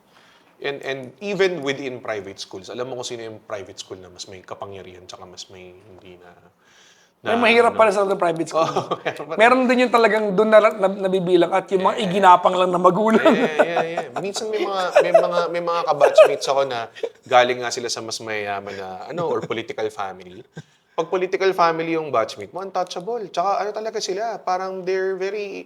And even within private schools, alam mo kung sino yung private school na mas may kapangyarihan tsaka mas may hindi na May mahirap pala sa private school. Meron din yung talagang doon na nabibilang at yung mga iginapang lang na magulang. Yeah. Minsan may mga kabatchmates ako na galing nga sila sa mas mayayaman na or political family. Pag political family yung batchmate mo, untouchable. Tsaka talaga sila, parang they're very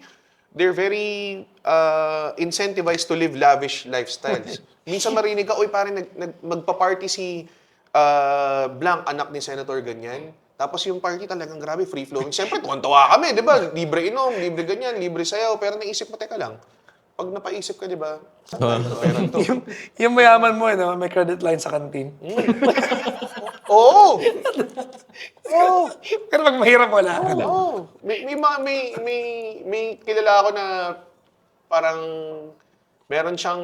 incentivized to live lavish lifestyles. Minsan marinig ka, parang magpa-party si blank anak ni Senator ganyan. Tapos yung party talagang grabe, free-flowing. Siyempre, tuwan-tawa kami, di ba? Libre inom, libre ganyan, libre sayaw. Pero naisip mo, teka lang, pag napaisip ka, di ba? Saan tayo pera to? Yung mayaman mo, may credit line sa kantin. Oo! Pero pag mahirap, wala. Oo. May kilala ako na parang meron siyang,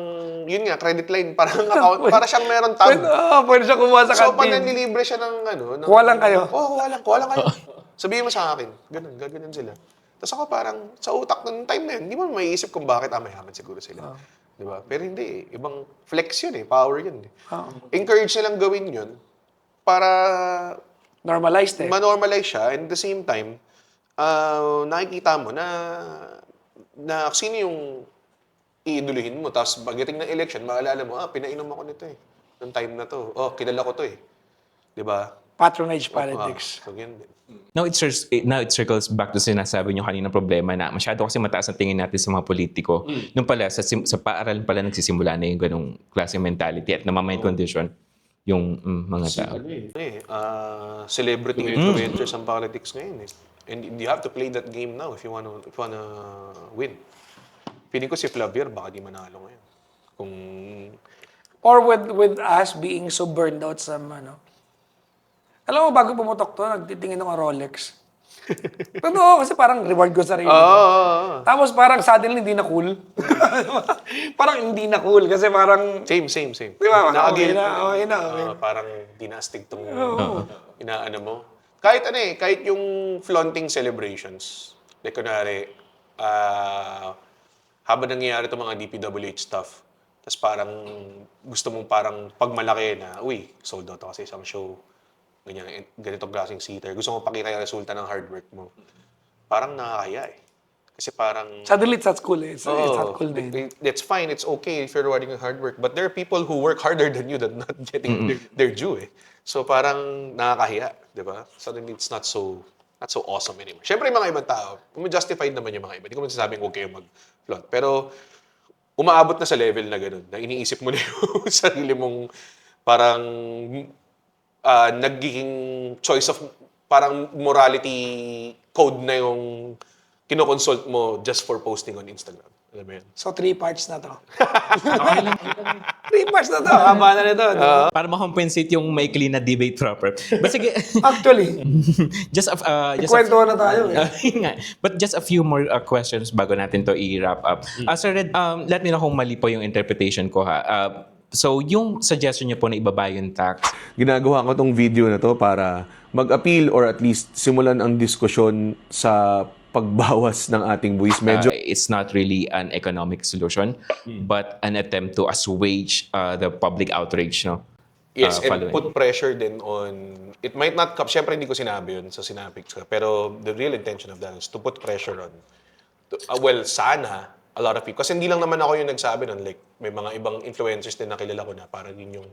yun nga, credit line, parang account, para siyang meron tab. Pwede siya kumuha sa So, pag kantin. nanlilibre siya ng Kuha lang kayo. Kuha lang kayo. Sabihin mo sa akin. Ganun sila. Tapos ako parang, sa utak ng time na yun, hindi mo maiisip kung bakit, mayaman siguro sila. Di ba? Pero hindi ibang flex yun power yun Encourage nilang gawin yun para Normalized ma-normalize siya and at the same time, nakikita mo na sino yung iiduluhin mo. Tapos pagdating ng election, maalala mo, pinainom ako nito Noong time na to. Kilala ko to Di ba? Patronage politics. So, yun din. Now it circles back to sinasabi nyo kanina problema na masyado kasi mataas ang tingin natin sa mga politiko. Nung pala, sa paaralan pala nagsisimula na yung ganong klaseng mentality at namamind condition yung mga tao. Celebrity influencers ang politics ngayon And you have to play that game now if you wanna win. Feeling ko si Flavier baka di manalo ngayon. Or with us being so burned out sa Alam mo, bago pumutok to, nagtitingin ng Rolex. Totoo, kasi parang reward ko sa sarili ko. Tapos parang suddenly hindi na cool. Parang hindi na cool kasi parang, Same. di ba, Na-again. okay na. Parang dinastig tong inaano mo. Kahit kahit yung flaunting celebrations. Like kunwari, habang nangyayari itong mga DPWH stuff, tapos parang gusto mong parang pagmalaki na, uy, sold out ako sa isang show. Ganyan, ganitong klaseng seater. Gusto mo pakita yung resulta ng hard work mo. Parang nakakaya eh. Kasi parang... Suddenly it's not cool eh. It's not cool din. It's fine, it's okay if you're rewarding your hard work. But there are people who work harder than you that not getting their due eh. So parang nakakahiya, di ba? Suddenly it's not so awesome anymore. Siyempre yung mga ibang tao, justified naman yung mga iba. Hindi ko masasabing huwag kayo mag-flaunt. Pero umaabot na sa level na gano'n, na iniisip mo na yung sarili mong parang nagiging choice of parang morality code na yung kinoconsult mo just for posting on Instagram. Alam mo yan? So 3 parts na to. 3 parts na to. Haba na nito. Para ma-compensate yung maikli na debate proper. But sige, Actually, just kwento na tayo eh. Yun nga. But just a few more questions bago natin to i-wrap up. Sir Red, let me know kung mali po yung interpretation ko ha. So yung suggestion niyo po na ibaba yung tax, Ginagawa ko tong video na to para mag-appeal or at least simulan ang diskusyon sa pagbawas ng ating buwis. Medyo it's not really an economic solution, but an attempt to assuage the public outrage, no? Yes, and Following. put pressure then on... It might not come... Siyempre, hindi ko sinabi yun sa Synaptics ko. Pero the real intention of that is to put pressure on... well, sana, a lot of people... Kasi hindi lang naman ako yung nagsabi nun. Like, may mga ibang influencers din na kilala ko na parang yun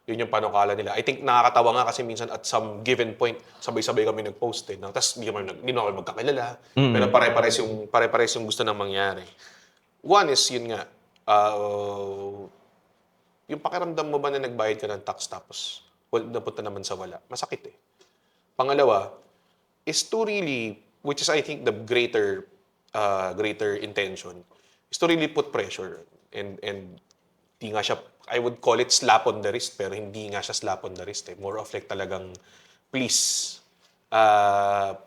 yung panukala nila. I think nakakatawa nga kasi minsan at some given point, sabay-sabay kami nag-post eh. Tapos hindi na kami magkakilala. Pero pare-pares yung gusto nang mangyari. One is, yun nga, yung pakiramdam mo ba na nagbayad ka ng tax tapos napunta naman sa wala? Masakit eh. Pangalawa, is to really, which is I think the greater intention, is to really put pressure and di nga siya, I would call it slap on the wrist, pero hindi nga siya slap on the wrist eh. More of like talagang, please,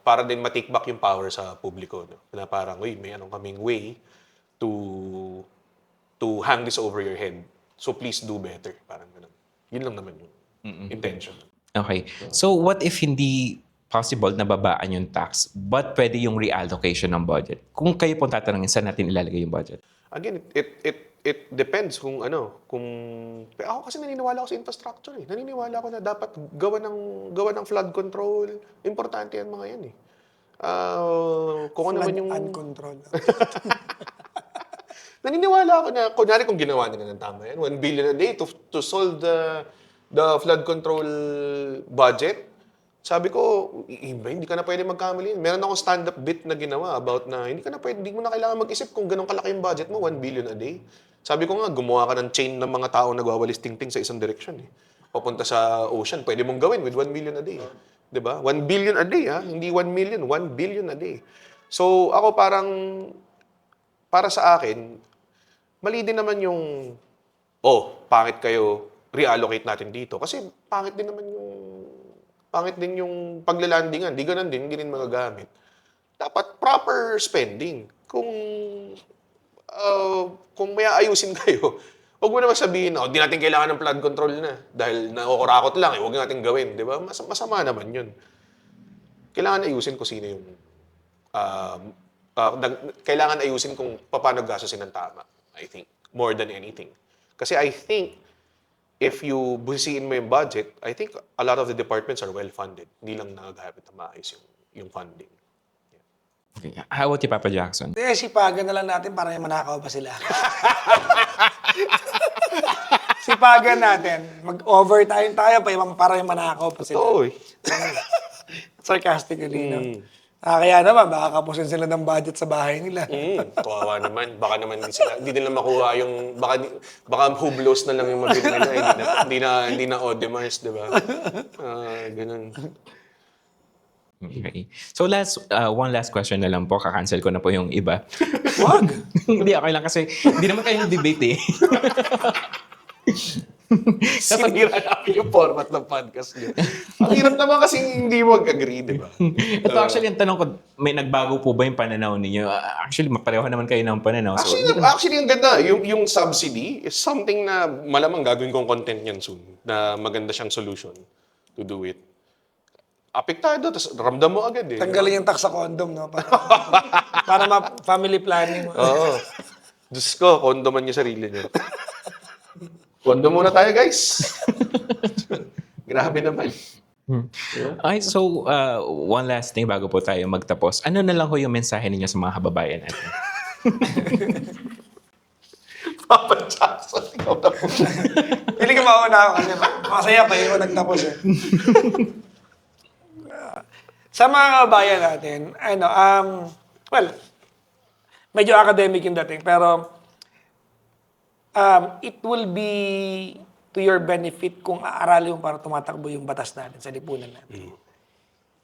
para din ma-take back yung power sa publiko. No? Na parang, uy, may anong kaming way to hang this over your head. So please do better. Parang ganun. Yun lang naman yung intention. Okay. So what if hindi possible na babaan yung tax, but pwede yung reallocation ng budget? Kung kayo pong tatanungin, saan natin ilalagay yung budget? Again, it depends kung ako kasi naniniwala ako sa infrastructure eh. Naniniwala ako na dapat gawa ng flood control. Importante yan mga yan eh. Kung ano man yung Uncontrolled. naniniwala ako na kunyari kung ginawa nila ng tama yan, 1 billion a day to solve the flood control budget. Sabi ko, hindi ka na pwede magkamali. Meron akong stand-up bit na ginawa about na hindi mo na kailangan mag-isip kung ganun kalaki yung budget mo, 1 billion a day. Sabi ko nga, gumawa ka ng chain ng mga taong nagwawalis ting-ting sa isang direction. Eh. Papunta sa ocean, pwede mong gawin with 1 million a day. Diba? 1 billion a day, ha? Hindi 1 million, 1 billion a day. So, ako para sa akin, mali din naman yung, pangit kayo, reallocate natin dito. Kasi pangit din yung paglalandingan. Di ganun din, hindi rin magagamit. Dapat proper spending. Kung may aayusin kayo, huwag mo naman sabihin, di natin kailangan ng flood control na. Dahil nakukurakot lang, huwag natin gawin. Di ba? Masama naman yun. Kailangan ayusin kung sino yung... kailangan ayusin kung paano gastusin ng tama. I think. More than anything. Kasi I think, if you busisiin mo yung budget, I think a lot of the departments are well-funded. Hindi lang nagagamit na maayos yung funding. Okay. How about you, Papa Jackson? Sipagan na lang natin para manakaw pa sila. Sipagan natin. Mag-overtime tayo para manakaw pa sila. Oo eh. Sarcastically, no? Kaya naman, baka kapusin sila ng budget sa bahay nila. Kawawa naman. Baka naman hindi nila makuha yung... Baka hublos na lang yung mabili nila. Hindi na Audemars, di ba? Ganun. Okay. So one last question na lang po. Kakancel ko na po yung iba. Wag! Hindi, okay lang kasi hindi naman kayo debate eh. Sinira namin yung format ng podcast niyo. Ang hirap naman kasi hindi mag-agree, di ba? Ito actually, ang tanong ko, may nagbago po ba yung pananaw ninyo? Actually, pareho naman kayo ng pananaw. So, Actually, ang ganda. Yung subsidy is something na malamang gagawin kong content niyan soon. Na maganda siyang solution to do it. Apektado, tapos ramdam mo agad eh. Tanggalin yung tax sa condom, no? Para family planning. Oo. Diyos ko, kondoman niya sarili niya. Kondom muna tayo, guys. Grabe naman. Okay, so one last thing bago po tayo magtapos. Ano na lang ho yung mensahe ninyo sa mga kababayan natin? Papa Jackson, ikaw na po. Pili ka mauna ako kasi masaya pa yung nagtapos eh. Sa mga kabayan natin, well, medyo academic yung dating, pero it will be to your benefit kung aaralin mo para tumatakbo yung batas natin sa lipunan natin.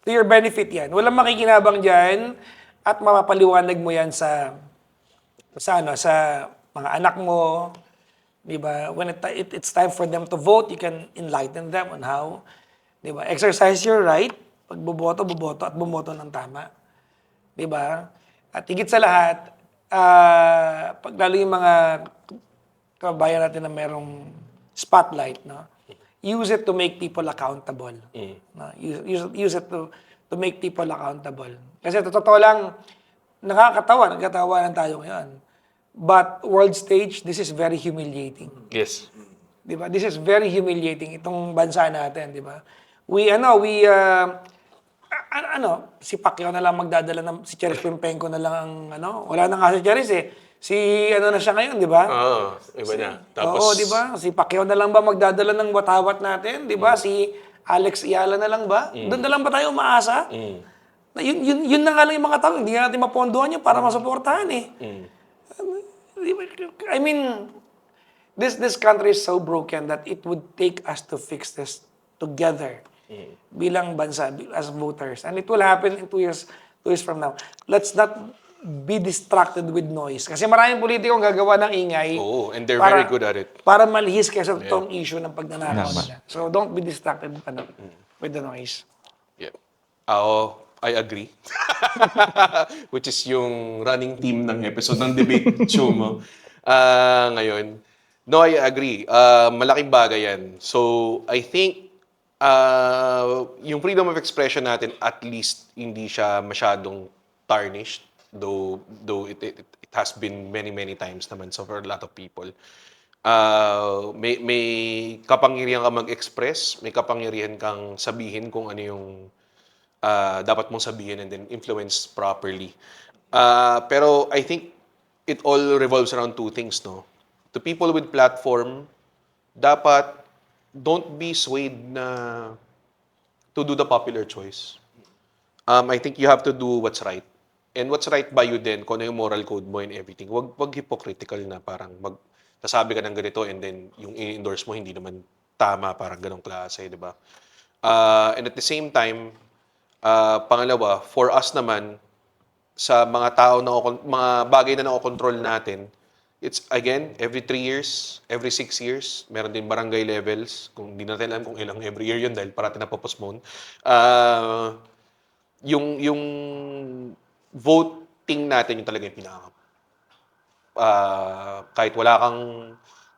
To your benefit yan. Walang makikinabang dyan at mapapaliwanag mo yan sa mga anak mo. Diba? When it's time for them to vote, you can enlighten them on how. Diba? Exercise your right. Pag boboto at bumoto ng tama. Diba? At higit sa lahat, pag lalo yung mga kabayan natin na merong spotlight, no? Use it to make people accountable. No? Use it to make people accountable. Kasi totoo lang, nagkatawa lang tayo ngayon. But world stage, this is very humiliating. Yes. Di ba? This is very humiliating itong bansa natin, di ba? Si Pacquiao na lang magdadala si Charis Pimpenko na lang ang wala na nga si Charis eh. Si na siya ngayon, di ba? Oo, iba niya. Oo, di ba? Si Pacquiao na lang ba magdadala ng watawat natin, di ba? Si Alex Ayala na lang ba? Doon na lang ba tayo umaasa? Yun na nga lang yung mga tao, hindi natin mapondohan yun para masuportahan eh. I mean, this country is so broken that it would take us to fix this together bilang bansa, as voters. And it will happen in 2 years from now. Let's not be distracted with noise. Kasi maraming politikong gagawa ng ingay. Oo, and they're very good at it. Para malihis kayo sa totoong issue ng pagnanakaw nila. So don't be distracted with the noise. Yeah. I agree. Which is yung running team ng episode ng debate show mo. Ngayon. No, I agree. Malaking bagay yan. So, I think yung freedom of expression natin, at least hindi siya masyadong tarnished. Though it has been many times naman so for a lot of people. May kapangyarihan ka mag-express, may kapangyarihan kang sabihin kung ano yung dapat mong sabihin and then influence properly. Pero I think it all revolves around two things, no? To people with platform, dapat don't be swayed na to do the popular choice. I think you have to do what's right. And what's right by you din, kung ano yung moral code mo and everything. Wag hypocritical na parang sasabi ka ng ganito and then yung i-endorse mo hindi naman tama, parang ganong klase, di ba? And at the same time, pangalawa, for us naman, sa mga tao mga bagay na nakokontrol natin, it's again, every 3 years, every 6 years, meron din barangay levels. Kung di natin alam kung ilang every year yun dahil parati napopostpone. Yung voting natin yung talaga yung pinaka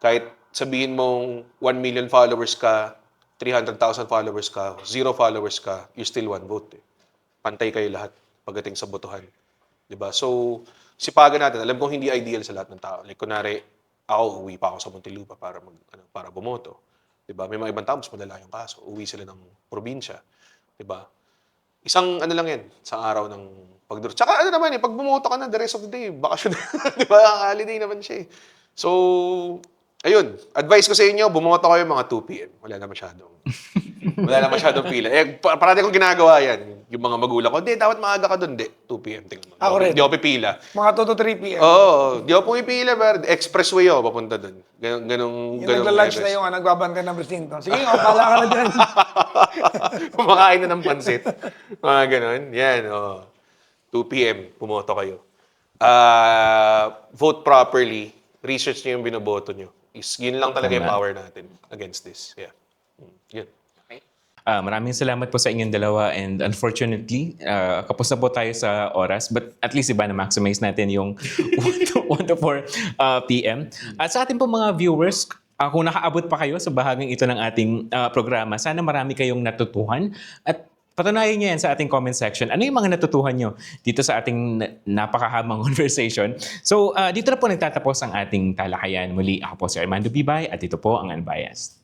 kahit sabihin mong 1 million followers ka, 300,000 followers ka, 0 followers ka, you still one vote. Pantay kayo lahat pagdating sa botohan. Diba? So, sipagan natin. Alam kong hindi ideal sa lahat ng tao. Like, kunwari, ako, uwi pa ako sa Muntinlupa para bumoto. Diba? May mga ibang tao, mas madala yung kaso. Uwi sila ng probinsya. Diba? Isang lang yan, isang araw ng pagduro. Tsaka pag bumoto ka na the rest of the day, bakasyon na. Diba? Holiday naman siya eh. So, ayun, advice ko sa inyo, bumoto kayo mga 2 p.m. Wala na masyadong pila. Parati kong ginagawa yan. Yung mga magulang ko, hindi, dapat maaga ka doon. Hindi, 2 p.m. Tingnan mo. Ako rin. Hindi ako pipila. Mga 2 to 3 p.m. Oo, di ako pumipila, pero expressway ako papunta doon. Ganong Yung nagla-lunch na yung nagbabantay ng presinto. Sige, pala ka na dyan. Kumakain na ng pansit. Mga ganon. Yan, 2 p.m. Pumoto kayo. Vote properly. Research nyo yung binoboto nyo. Yun lang talaga yung Tama. power natin against this. Yeah. Yun. Maraming salamat po sa inyong dalawa and unfortunately, kapos na po tayo sa oras but at least iba na maximize natin yung 1 to 4 p.m. At sa ating po mga viewers, kung nakaabot pa kayo sa bahaging ito ng ating programa, sana marami kayong natutuhan at patunayan nyo yan sa ating comment section. Ano yung mga natutuhan nyo dito sa ating napakahabang conversation? So, dito na po nagtatapos ang ating talakayan. Muli, ako po si Armando Bibay at ito po ang Unbiased.